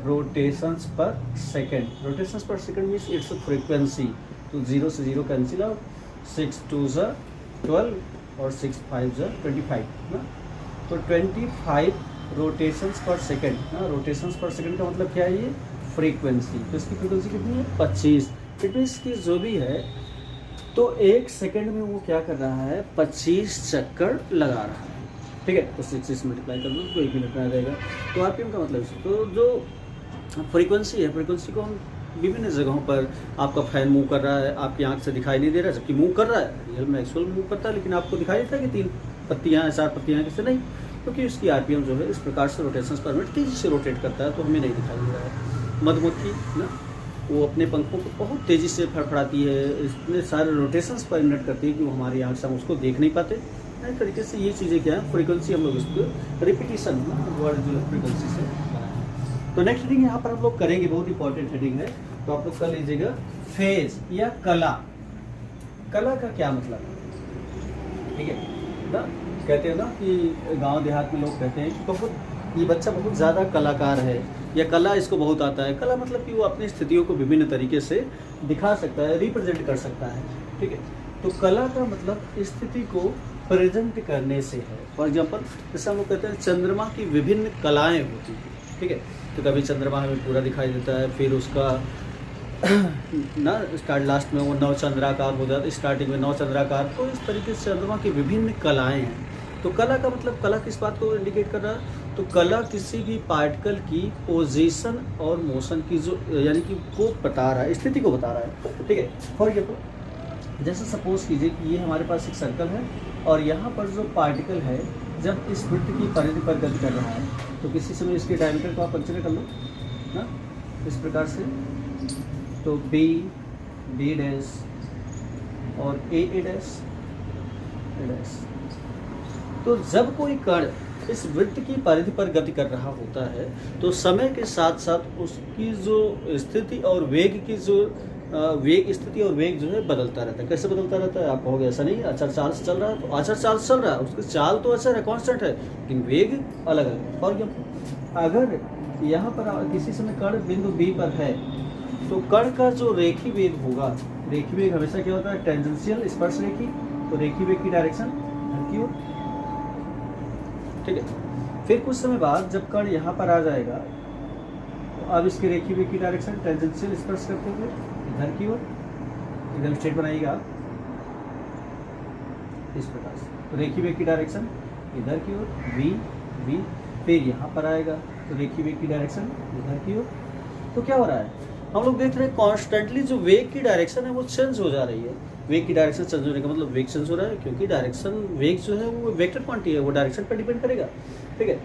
रोटेशंस पर सेकंड। रोटेशंस पर सेकंड मीन्स इट्स फ्रीक्वेंसी। तो 0 से 0 कैंसिल आउट, 6 2 12 और 6 5 25 ना। तो 25 रोटेशंस पर सेकंड ना। रोटेशंस पर सेकंड का मतलब क्या है, ये फ्रीक्वेंसी। तो इसकी फ्रीक्वेंसी कितनी है, 25। इट मीन्स की जो भी है, तो 1 सेकंड में वो क्या कर रहा है, 25 चक्कर लगा रहा है। ठीक है, तो 6 से मल्टीप्लाई कर दो तो 1 मिनट में आ जाएगा। तो आरपीएम का मतलब इसको, तो जो फ्रीक्वेंसी है, फ्रीक्वेंसी को हम विभिन्न जगहों पर, आपका फैन मूव कर रहा है, आपकी आंख से दिखाई नहीं दे रहा है, जबकि मूव कर रहा है, रियल में एक्चुअल मूव करता है, लेकिन आपको दिखाई देता है कि 3 पत्तियाँ हैं, 4 पत्तियाँ हैं, किससे नहीं, क्योंकि उसकी आरपीएम जो है इस प्रकार से रोटेशंस पर मिनट तेज़ी से रोटेट करता है, तो हमें नहीं दिखाई दे रहा है। मधुमक्खी ना, वो अपने पंखों को बहुत तेज़ी से फड़फड़ाती है, इतने सारे रोटेशंस पर मिनट करती है कि वो हमारी आँख से हम उसको देख नहीं पाते। इस तरीके से ये चीज़ें क्या है, फ्रीक्वेंसी हम लोग इसको रिपीटिशन वर्ड जो है फ्रीक्वेंसी से बनाए। तो नेक्स्ट हेडिंग यहाँ पर हम लोग करेंगे, बहुत इंपॉर्टेंट हेडिंग है, तो आप लोग कर लीजिएगा फेज या कला। कला का क्या मतलब है, ठीक है ना। कहते हैं ना कि गांव देहात में लोग कहते हैं कि बहुत ये बच्चा बहुत ज़्यादा कलाकार है, या कला इसको बहुत आता है। कला मतलब कि वो अपनी स्थितियों को विभिन्न तरीके से दिखा सकता है, रिप्रेजेंट कर सकता है। ठीक है, तो कला का मतलब स्थिति को प्रेजेंट करने से है। फॉर एग्जाम्पल, जैसे हम लोग कहते हैं चंद्रमा की विभिन्न कलाएँ होती हैं। ठीक है, तो कभी चंद्रमा हमें पूरा दिखाई देता है, फिर उसका ना स्टार्ट लास्ट में वो 9 चंद्राकार हो जाता है, स्टार्टिंग में 9 चंद्राकार। तो इस तरीके से चंद्रमा की विभिन्न कलाएँ हैं। तो कला का मतलब, कला किस बात को इंडिकेट कर रहा है, तो कला किसी भी पार्टिकल की पोजीशन और मोशन की जो, यानी कि को बता रहा है, स्थिति को बता रहा है। ठीक है, फॉर एग्जाम्पल जैसे सपोज कीजिए कि ये हमारे पास एक सर्कल है, और यहाँ पर जो पार्टिकल है जब इस वृत्त की परिधि पर गति कर रहा है, तो किसी समय इसके डायमीटर को आप कंसीडर कर लो ना, इस प्रकार से। तो बी डैश और ए डैश। तो जब कोई कण इस वृत्त की परिधि पर गति कर रहा होता है, तो समय के साथ साथ उसकी जो स्थिति और वेग की जो स्थिति और वेग जो है बदलता रहता है। कैसे बदलता रहता है, आप कहोगे ऐसा नहीं, अचर चाल से चल रहा है, तो अचर चाल चल रहा है, उसकी चाल तो अचर है, कांस्टेंट है, लेकिन वेग अलग अलग। फॉर एग्जाम्पल, अगर यहाँ पर किसी समय कण बिंदु बी पर है, तो कण का जो रेखी वेग होगा, रेखी वेग हमेशा क्या होता है, टेंजेंशियल, स्पर्श रेखी। तो रेखी वेग की डायरेक्शन धन की ओर। ठीक है, फिर कुछ समय बाद जब कण यहाँ पर आ जाएगा, तो अब इसके रेखी वेग की डायरेक्शन टेंजेंशियल स्पर्श करते हुए इधर की ओर, इधर स्ट्रेट बनाइएगा इस प्रकार से। तो रेखी वेग की डायरेक्शन इधर की ओर, वी, फिर यहाँ पर आएगा, तो रेखी वेग की डायरेक्शन इधर की ओर। तो क्या हो रहा है, हम लोग देख रहे हैं कॉन्स्टेंटली जो वेग की डायरेक्शन है वो चेंज हो जा रही है। वेग की डायरेक्शन चेंज होने का मतलब वेग चेंज हो रहा है, क्योंकि डायरेक्शन वेग जो है वो वेक्टर क्वांटिटी है, वो डायरेक्शन पर डिपेंड करेगा। ठीक है,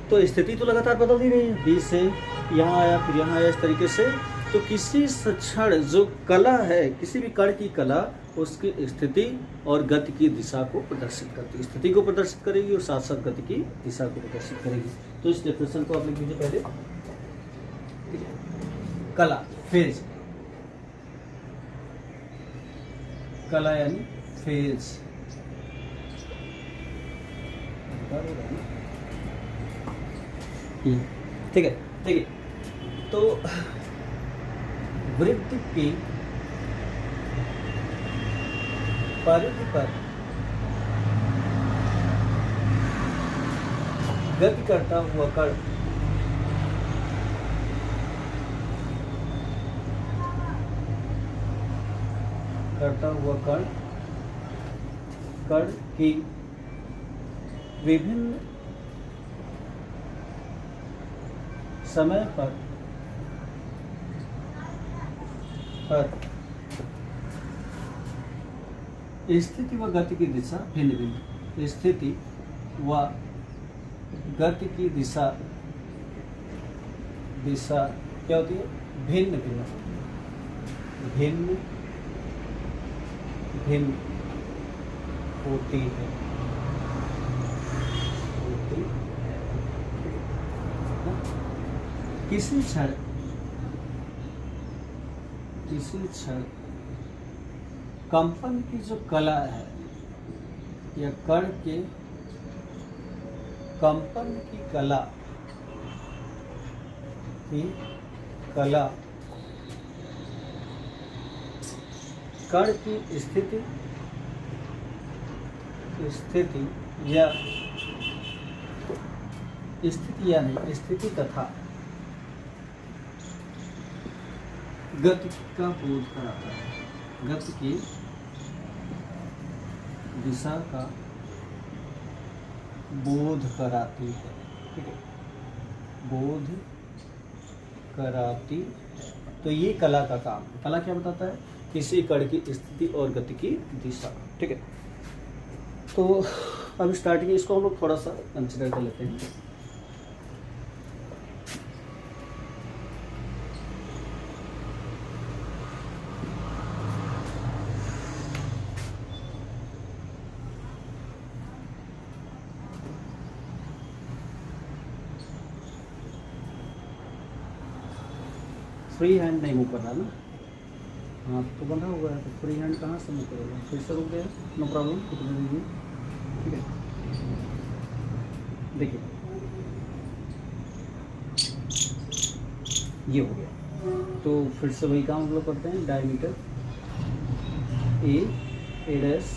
तो स्थिति तो लगातार बदल ही रही है, बी से यहाँ आया, फिर यहाँ आया, इस तरीके से। तो किसी क्षण जो कला है, किसी भी कण की कला उसकी स्थिति और गति की दिशा को प्रदर्शित करती है, स्थिति को प्रदर्शित करेगी और साथ साथ गति की दिशा को प्रदर्शित करेगी। तो इस डेफिनेशन को आप लिख लीजिए पहले। ठीक है, कला, फेज, कला यानी फेज। ठीक है। देखिए, तो वृत्त की परिधि पर गति करता हुआ कण कण की विभिन्न समय पर स्थिति व गति की दिशा भिन्न भिन्न, स्थिति व गति की दिशा क्या होती है? भिन्न भिन्न होती है। किसी क्षण कंपन की जो कला है या कण के कंपन की कला कण की स्थिति तथा गति का बोध कराता है, गति की दिशा का बोध कराती है। ठीक है, बोध कराती। तो ये कला का काम है। कला क्या बताता है? किसी कण की स्थिति और गति की दिशा। ठीक है, तो अब स्टार्टिंग इसको हम लोग थोड़ा सा कंसिडर कर लेते हैं। फ्री हैंड नहीं मूव कर रहा ना, हाँ तो बंधा हुआ है, तो फ्री हैंड कहाँ से मूव करेगा? फिर से रुक गया, नो प्रॉब्लम, कितने दीजिए। ठीक है, देखिए ये हो गया। तो फिर से वही काम हम लोग करते हैं। डायमीटर ए डैश,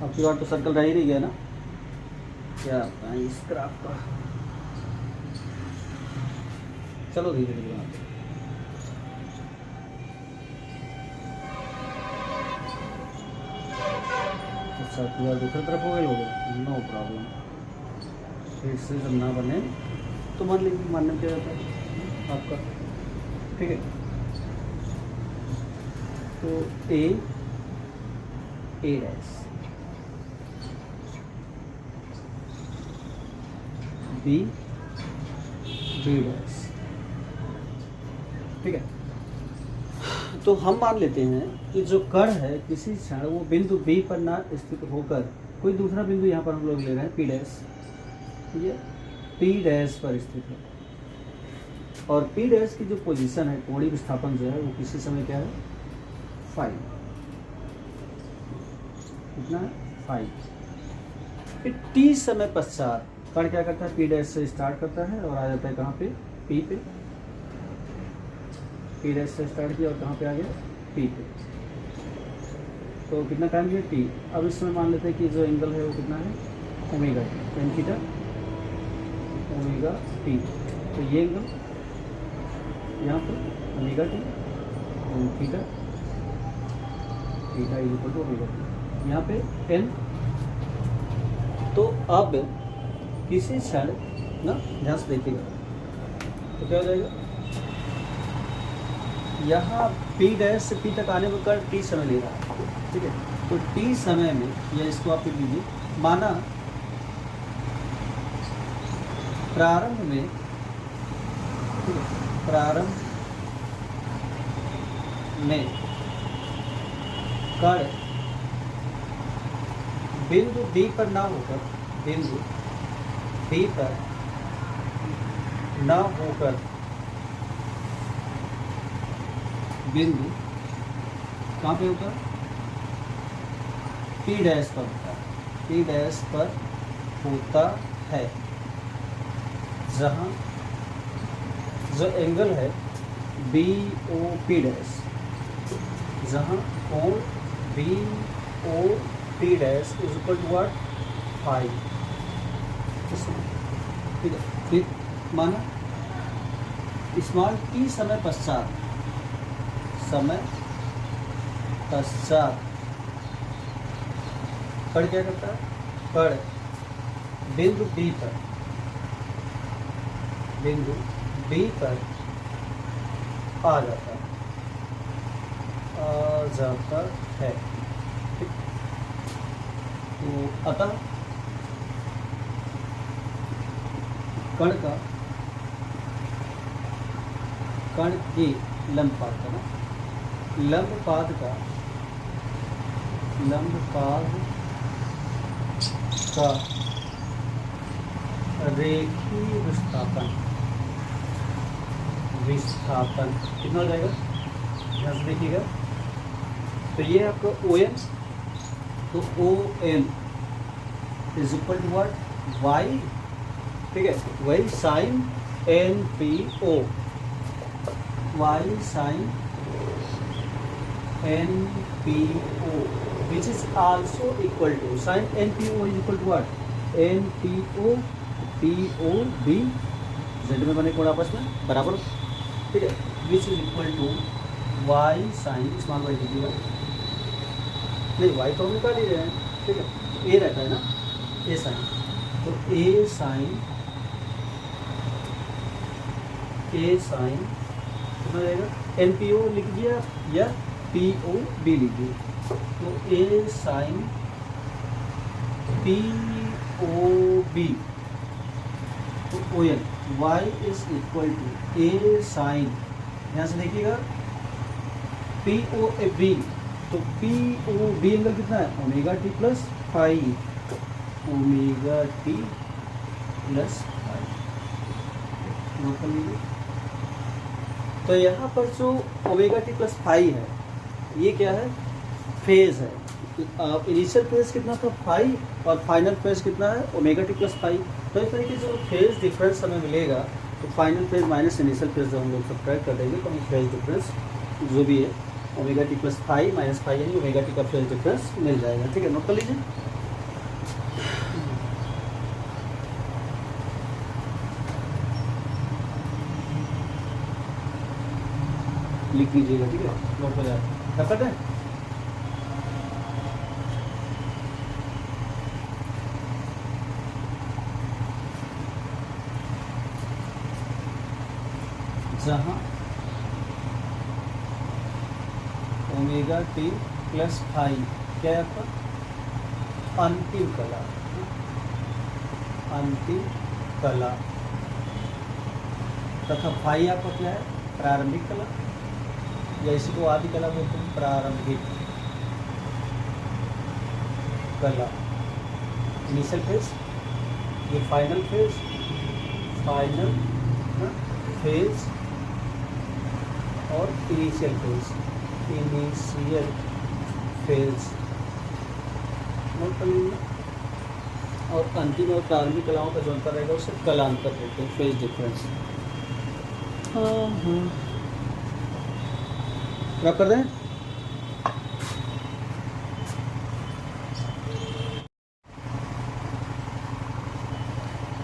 अब की बार तो सर्कल रह ही नहीं गया ना, क्या इस ग्राफ का। चलो धीरे धीरे बनाते हैं। अच्छा पूरा दूसरी तरफ हो गया, नो प्रॉब्लम। फिर से जब ना बने तो मान लीजिए, मानने क्या जाता है आपका। ठीक है, तो ए डैश, बी डैश। ठीक है, तो हम मान लेते हैं कि जो कण है किसी क्षण वो बिंदु बी पर ना स्थित होकर कोई दूसरा बिंदु यहाँ पर हम लोग ले रहे हैं पी डैश, ठीक है, पी डैश पर स्थित है। और पी डैश की जो पोजीशन है, कोणीय विस्थापन जो है वो किसी समय क्या है? 5। कितना है? 5। फिर टी समय पश्चात कण क्या करता है? पी डैश से स्टार्ट करता है और आ जाता है कहाँ पे? पी पे। पी डैश से स्टार्ट किया और कहाँ पे आ गया? पी पे। तो कितना टाइम है? टी। अब इसमें मान लेते हैं कि जो एंगल है वो कितना है? Omega t, tan theta omega t. तो ये एंगल यहाँ पर omega t theta equal to omega t, यहाँ पे टेन। तो अब किसी क्षण ना, ध्यान से देखिएगा, तो क्या हो जाएगा? यहाँ पी डैश से पी तक आने में कण टी समय ले रहा है। ठीक है, तो टी समय में, या इसको आप लिख लीजिए, माना प्रारंभ में, ठीक है, प्रारंभ में कण बिंदु डी पर ना होकर, बिंदु डी पर ना होकर बिंदु कहाँ पे होता है? पी डैश पर होता है, पी डैश पर होता है। जहाँ जो एंगल है बी ओ पी डैश, जहाँ कोण B O P dash is equal to what, five. ठीक है, फिर माना स्मॉल टी समय पश्चात कण क्या करता है, कण बिंदु बी पर आ जाता है। ठीक, तो अतः कण के लंबपात का रेखीय विस्थापन कितना हो जाएगा, ध्यान से देखिएगा। तो ये आपका ओ एन, तो O N is equal to what, Y. ठीक है, वही sine N P O, Y sine N P O which is also equal to sine N P O is equal to what, N P O B, Z में बने कोण आपस में बराबर। ठीक है, which is equal to Y sine small y दीजिएगा, नहीं वाई तो हम निकाल ही रहे हैं। ठीक है, ए रहता है ना, ए साइन, तो ए साइन कितना रहेगा, एन पी ओ लिख दिया या पी ओ बी लिखिए, तो A sine P O B, तो O N Y is equal to A sine, यहाँ से देखिएगा पी ओ ए बी, तो पी ओ बी एंगल कितना है, omega T plus five, omega T plus five, note कर लीजिए। तो यहाँ पर जो ओमेगा टी प्लस फाइव है, ये क्या है, फेज है। इनिशियल फेज कितना था, फाइव, और फाइनल फेज कितना है, ओमेगा टी प्लस फाइव। तो इस तरीके से जो फेज डिफरेंस हमें मिलेगा, तो final phase minus initial phase जब हम लोग सब्ट्रैक्ट कर देंगे, तो हमें फेज डिफरेंस जो भी है omega T plus five minus five यानी ओमेगा टी का फेज डिफरेंस मिल जाएगा। ठीक है, नोट कर लीजिए। लिख लीजिएगा, ठीक है, नोट हो जाए, क्या करते हैं। जहाँ ओमेगा टी प्लस फाइव क्या है आपका, अंतिम कला तथा फाइव आपका क्या है, प्रारंभिक कला, या इसी को आदि कला बोलते हैं, प्रारंभिक कला। इनिशियल फेज, ये फाइनल फेज और इनिशियल फेज नोट कर लीजिए। और अंतिम और प्रारंभिक कलाओं का जो अंतर रहेगा उसे कलांतर बोलते हैं, फेज डिफरेंस। क्या कर रहे हैं,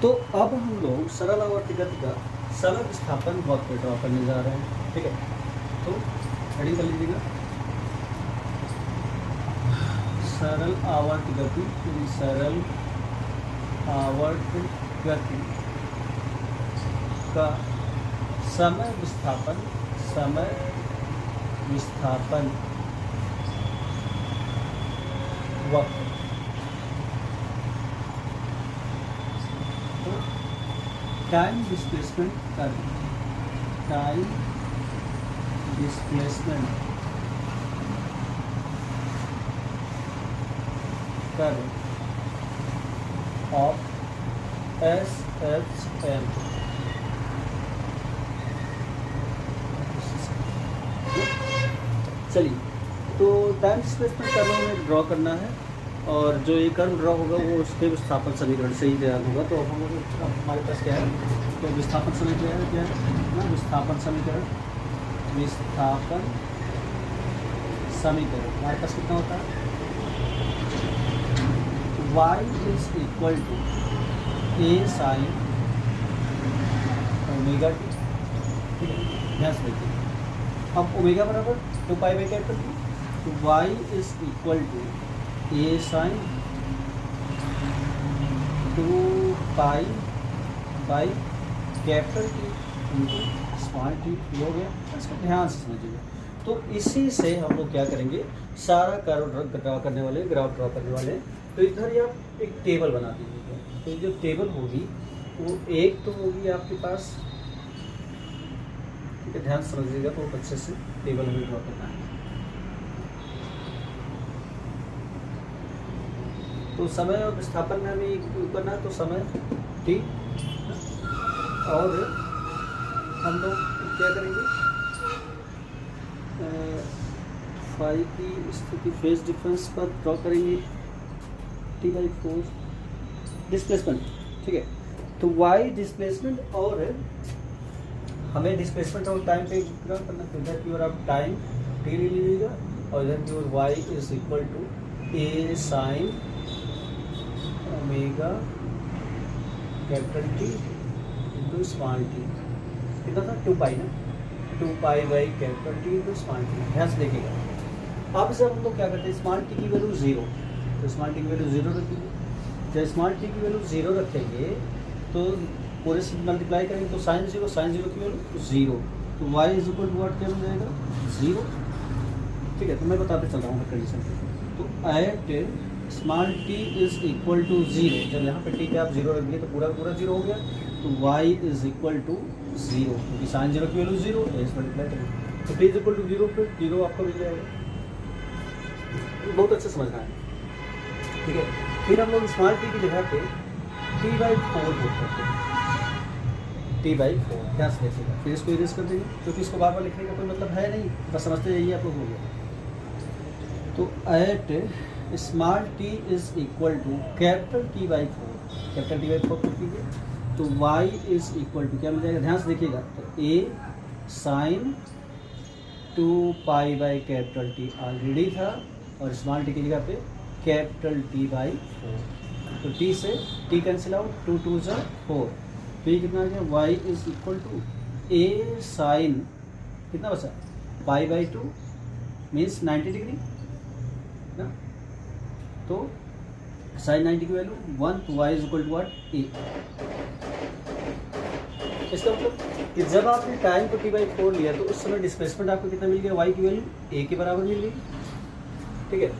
तो अब हम लोग सरल आवर्ती गति का सरल विस्थापन वक्र ड्रॉ करने जा रहे हैं। ठीक है, तो हेडिंग कर लीजिएगा, सरल आवर्त गति, सरल आवर्त गति का समय विस्थापन वक्र। तो time displacement curve of SHM चलिए, तो टाइम डिस्प्लेसमेंट कर्व हमें ड्रॉ करना है। और जो ये कर्व ड्रॉ होगा वो उसके विस्थापन समीकरण से ही ज्ञान होगा। तो अब हमारे पास क्या है, तो विस्थापन समीकरण क्या है ना, विस्थापन समीकरण हमारे पास कितना होता है, y is equal to a sin omega T. ठीक है, ध्यान से देखिए, अब ओमेगा बराबर 2 पाई बाई कैपिटल टी, तो y is equal to a sin 2 pi by capital T into small t. हो गया, इसको ध्यान से समझिएगा। तो इसी से हम लोग क्या करेंगे, सारा कर्व ड्रा करने वाले, ग्राफ ड्रा करने वाले, तो इधर ही आप एक टेबल बना दीजिएगा। तो जो टेबल होगी वो एक तो होगी आपके पास, ठीक है, ध्यान समझिएगा, बहुत अच्छे से टेबल हमें ड्रा करना है। तो समय और विस्थापन में हमें करना है, तो समय टी, और हम लोग क्या करेंगे, फाई की स्थिति फेज डिफरेंस पर ड्रॉ करेंगे T/4 डिस्प्लेसमेंट। ठीक है, तो y डिस्प्लेसमेंट, और हमें डिस्प्लेसमेंट और टाइम पे ड्रॉ करना, तो इधर की ओर आप टाइम t ले लीजिएगा और इधर की ओर y is equal to a sine omega capital T into small t. कितना था, 2 पाई ना, 2 pi by capital T into small t. ध्यान से देखिएगा। अब इसे हम लोग क्या करते हैं, स्मॉल टी की वैल्यू 0, तो स्मॉल टी की वैल्यू 0 रखेंगे। जब स्मॉल टी की वैल्यू 0 रखेंगे तो पूरे से मल्टीप्लाई करेंगे, तो साइन 0 की वैल्यू 0, तो y is equal to what क्या बन जाएगा, 0। ठीक है, तो मैं बताते चल रहा हूँ कंडीशन। तो at small t is equal to 0, जब यहाँ पे टी पे आप 0 रख दिए तो पूरा पूरा 0 हो गया, तो y इज इक्वल टू 0, क्योंकि साइन 0 की वैल्यू 0 है, इस मल्टीप्लाई करेंगे तो टी इज इक्वल टू 0 पे 0 आपको मिल जाएगा। बहुत अच्छे समझना है। ठीक है, फिर हम लोग स्मॉल टी की जगह पे T/4 पुट करते हैं, T/4। ध्यान से देखिएगा, फिर इसको इरेज कर देंगे, क्योंकि इसको बार बार लिखने का कोई मतलब है नहीं, बस समझते जाइए आप लोग, हो गया। तो at small t is equal to capital T/4, capital T/4 put कीजिए, तो y इज इक्वल टू क्या मिल जाएगा, ध्यान से देखिएगा, तो a sine 2 pi by capital T already था, और स्मॉल टी की जगह पे कैपिटल T/4, तो t से t कैंसिल आउट, 2 2 ज़ा 4, तो ये कितना आ गया, y is equal to a sine कितना बचा, पाई बाई 2 मीन्स 90 डिग्री ना, तो साइन 90 की वैल्यू 1, तो y is equal to what, a। इसका मतलब कि जब आपने टाइम को T/4 लिया तो उस समय डिस्प्लेसमेंट आपको कितना मिल गया, y की वैल्यू a के बराबर मिल गई। ठीक है,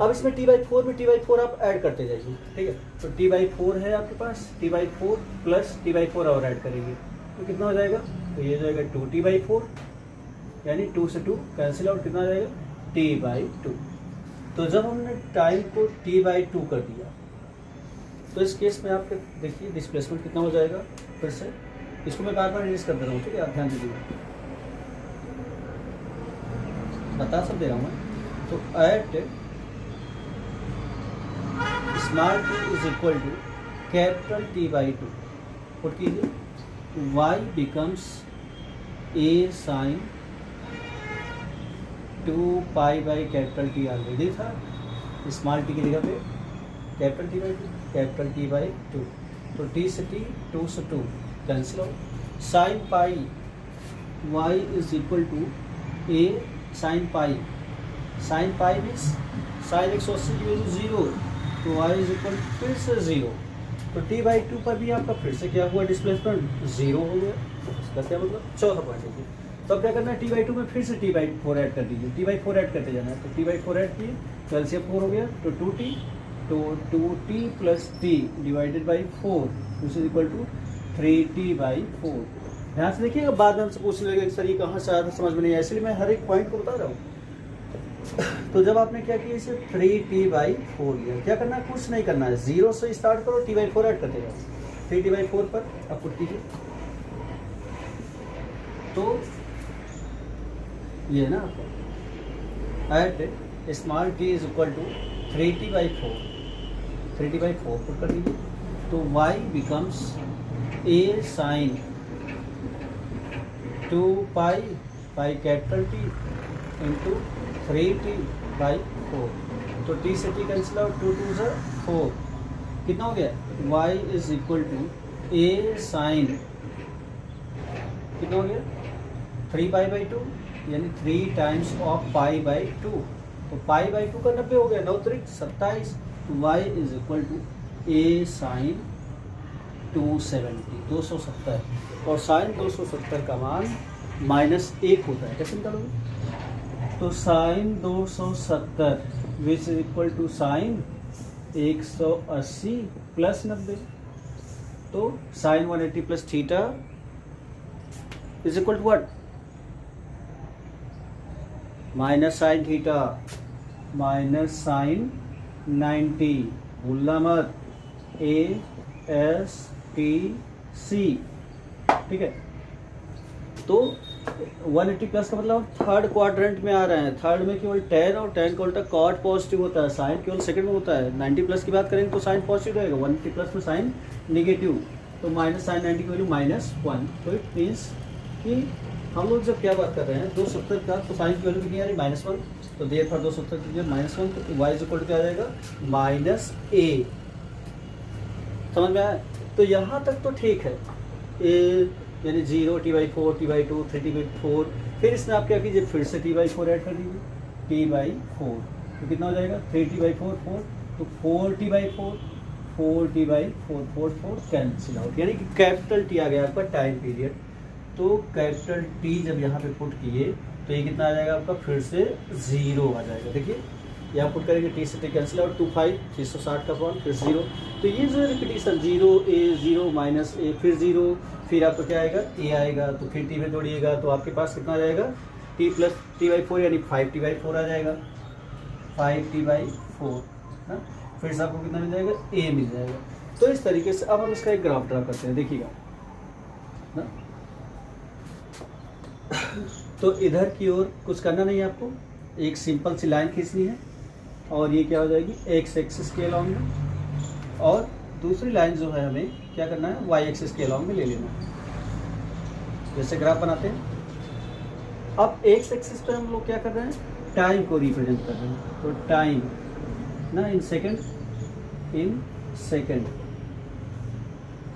अब इसमें T/4 में T/4 आप ऐड करते जाइए। ठीक है, तो T/4 है आपके पास, T/4 प्लस T/4 और ऐड करेंगे तो कितना हो जाएगा, तो ये जाएगा 2T/4, यानी 2 से 2 कैंसिल आउट, कितना आ जाएगा, T/2। तो जब हमने टाइम को T/2 कर दिया तो इस केस में आपके देखिए डिस्प्लेसमेंट कितना हो जाएगा, फिर से इसको मैं बार बार रिलीज कर दे रहा हूँ। ठीक है, आप ध्यान दीजिएगा, बता सब दे रहा हूँ मैं। तो at small t is equal to capital T/2 put कीजिए, y becomes a sine 2 pi by capital T already था, स्मॉल टी की जगह पे कैपिटल T/2, तो t से t 2 से 2 cancel out, sine pi y is equal to a sine pi means sine 180 की वैल्यू 0, तो y इज इक्वल फिर से 0, तो T/2 पर भी आपका फिर से क्या हुआ, डिस्प्लेसमेंट 0 हो गया। इसका क्या मतलब, चौथा पॉइंट देखिए। तो अब क्या करना है, T/2 में फिर से T/4 ऐड कर दीजिए, T/4 ऐड करते जाना है, तो T/4 ऐड किए तो एलसीएम 4 हो गया, तो 2t, तो 2t plus t divided by 4 which is equal to 3t/4। ध्यान से देखिएगा, बाद में हमसे पूछने लगे सर ये कहाँ से आया था, समझ में नहीं आया, इसलिए मैं हर एक पॉइंट को बता रहा हूँ। तो जब आपने क्या किया, इसे 3t/4 लिया, क्या करना है, कुछ नहीं करना है, 0 से स्टार्ट करो, T/4 ऐड करते जाओ, 3t/4 पर आप पुट कीजिए, तो ये है ना आपको at small t is equal to 3t/4 put कर दीजिए, तो y becomes a sine 2 pi capital T into 3t/4, तो t से t कैंसिल आउट, 2 2 ज़ा 4, कितना हो गया, y is equal to a sine कितना हो गया 3π/2 यानी 3 टाइम्स ऑफ π/2, तो π/2 का 90 हो गया, 9 3 27, तो y is equal to a sine 270 और साइन 270 का मान -1 होता है, कैसे निकालोगे, तो sine 270 which is equal to sine 180 plus 90, तो sine 180 plus theta is equal to what, minus sine theta minus sine 90, भूलना मत, ASTC, ठीक है। तो 180 प्लस का मतलब थर्ड क्वाड्रेंट में आ रहे हैं, थर्ड में केवल tan और tan का उल्टा कॉट पॉजिटिव होता है, साइन केवल सेकंड में होता है। 90 प्लस की बात करेंगे तो साइन पॉजिटिव रहेगा, 180 प्लस में साइन नेगेटिव, तो माइनस साइन 90 की वैल्यू -1, तो इट मीन्स कि हम लोग जब क्या बात कर रहे हैं 270 का, तो साइन की वैल्यू कितनी आ रही है -1, तो देर फॉर 270 की -1, तो y इज इक्वल टू क्या आ जाएगा -a, समझ में आया। तो यहाँ तक तो ठीक है, a यानी 0 t/4 t/2 3t/4, फिर इसमें आप क्या कीजिए, फिर से t/4 ऐड कर दीजिए, t/4, तो कितना हो जाएगा 3t/4 4, तो 4t/4 4t/4 4 4 कैंसिल आउट, यानी कि कैपिटल T आ गया आपका टाइम पीरियड। तो कैपिटल T जब यहाँ पे पुट किए तो ये कितना आ जाएगा आपका, फिर से 0 आ जाएगा, देखिए यहाँ पुट करेंगे, T से T कैंसिल आउट, 2 5 360 का फॉर्म, फिर 0, तो ये जो रिपीटेशन 0 a 0 -a फिर 0, फिर आपका क्या आएगा a आएगा, तो फिर T में जोड़िएगा तो आपके पास कितना आ जाएगा T प्लस t/4 यानी 5t/4 आ जाएगा, 5t/4, फिर से आपको कितना मिल जाएगा, a मिल जाएगा। तो इस तरीके से अब हम इसका एक ग्राफ ड्रा करते हैं, देखिएगा ना। तो इधर की ओर कुछ करना नहीं है आपको, एक सिंपल सी लाइन खींचनी है और ये क्या हो जाएगी x एक्सिस के अलॉन्ग में, और दूसरी लाइन जो है हमें क्या करना है y एक्सिस के अलॉन्ग में ले लेना है, जैसे ग्राफ बनाते हैं। अब x एक्सिस पे हम लोग क्या कर रहे हैं, टाइम को रिप्रेजेंट कर रहे हैं, तो टाइम ना इन सेकेंड,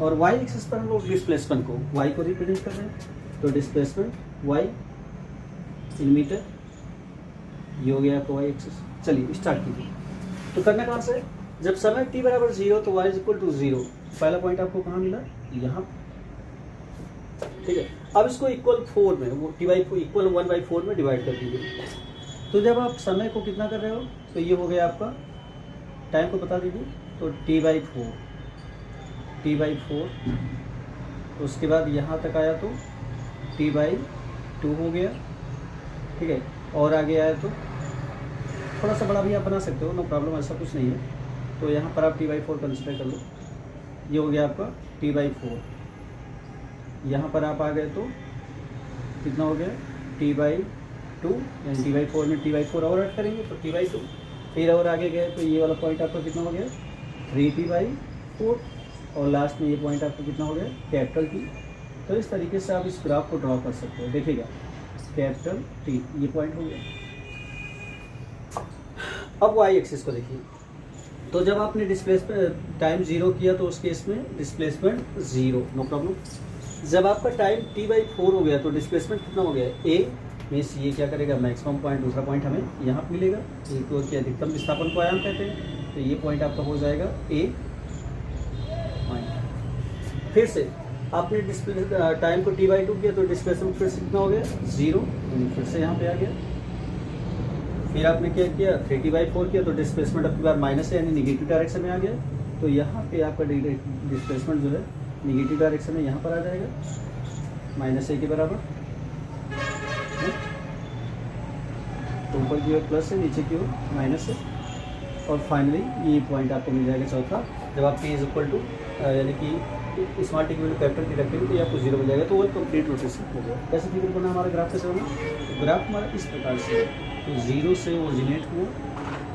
और y एक्सिस पर हम लोग डिस्प्लेसमेंट को y को रिप्रेजेंट कर रहे हैं, तो डिस्प्लेसमेंट y इन मीटर, ये हो गया आपका y एक्सिस। चलिए स्टार्ट कीजिए। तो करना कहाँ से, जब समय t बराबर 0 तो y इज इक्वल टू 0, पहला पॉइंट आपको कहाँ मिला, यहाँ, ठीक है। अब इसको इक्वल 4 में, वो इक्वल 1/4 में डिवाइड कर दीजिए। तो जब आप समय को कितना कर रहे हो, तो ये हो गया आपका, टाइम को बता दीजिए, तो t/4, उसके बाद यहाँ तक आया तो t/2 हो गया, ठीक है, और आगे आया तो थोड़ा सा बड़ा भी आप बना सकते हो, नो प्रॉब्लम, ऐसा कुछ नहीं है। तो यहाँ पर आप t/4 कंसिडर कर लो, ये हो गया आपका t/4, यहाँ पर आप आ गए तो कितना हो गया t/2, यानी t/4 में t/4 और ऐड करेंगे तो t/2, फिर और आगे गए तो ये वाला पॉइंट आपका कितना हो गया 3t/4, और लास्ट में ये पॉइंट आपका कितना हो गया कैपिटल T। तो इस तरीके से आप इस ग्राफ को ड्रॉ कर सकते हो, देखिएगा कैपिटल T, ये पॉइंट हो गया। अब y एक्सिस को देखिए, तो जब आपने डिस्प्लेसमेंट टाइम 0 किया तो उस केस में डिस्प्लेसमेंट 0, नो प्रॉब्लम। जब आपका टाइम t/4 हो गया तो डिस्प्लेसमेंट कितना हो गया a, मीन्स ये क्या करेगा, मैक्सिमम पॉइंट, दूसरा पॉइंट हमें यहाँ पर मिलेगा, तो क्या अधिकतम विस्थापन को आयाम कहते हैं, तो ये पॉइंट आपका हो जाएगा a पॉइंट। फिर से आपने टाइम को t/2 किया तो डिस्प्लेसमेंट फिर से कितना हो गया 0, फिर से यहाँ पे आ गया। फिर आपने क्या किया 3t/4 किया तो डिस्प्लेसमेंट अपनी बार माइनस है, यानी निगेटिव डायरेक्शन में आ गया। तो यहाँ पे आपका डिस्प्लेसमेंट जो है निगेटिव डायरेक्शन में यहाँ पर आ जाएगा, -a के बराबर, तो ऊपर की ओर प्लस है, नीचे की ओर माइनस है, और फाइनली ये पॉइंट आपको मिल जाएगा चौथा, जब आप p इज इक्वल टू यानी कि स्मॉल टी की वैल्यू कैपिटल T रखेंगे तो ये आपको 0 मिल जाएगा। तो वो कंप्लीट रोटेशन हो गया। कैसे फिगर बना हमारा ग्राफ, कैसे बना, ग्राफ हमारा इस प्रकार से, तो 0 से ओरिजिनेट हुआ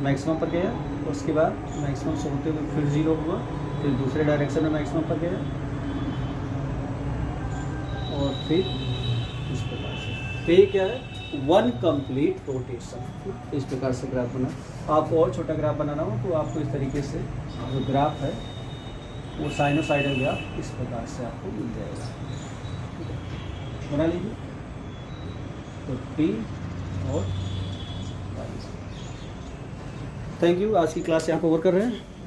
मैक्सिमम पर गया, उसके बाद मैक्सिमम से होते हुए फिर 0 हुआ, फिर दूसरे डायरेक्शन में मैक्सिमम पर गया और फिर इस प्रकार से। तो ये क्या है, 1 कंप्लीट रोटेशन। इस प्रकार से ग्राफ बना। आपको और छोटा ग्राफ बनाना हो तो आपको इस तरीके से जो ग्राफ है वो साइनोसाइडल ग्राफ इस प्रकार से आपको मिल जाएगा। बना लीजिए। तो T और थैंक यू। आज की क्लास यहाँ पर ओवर कर रहे हैं।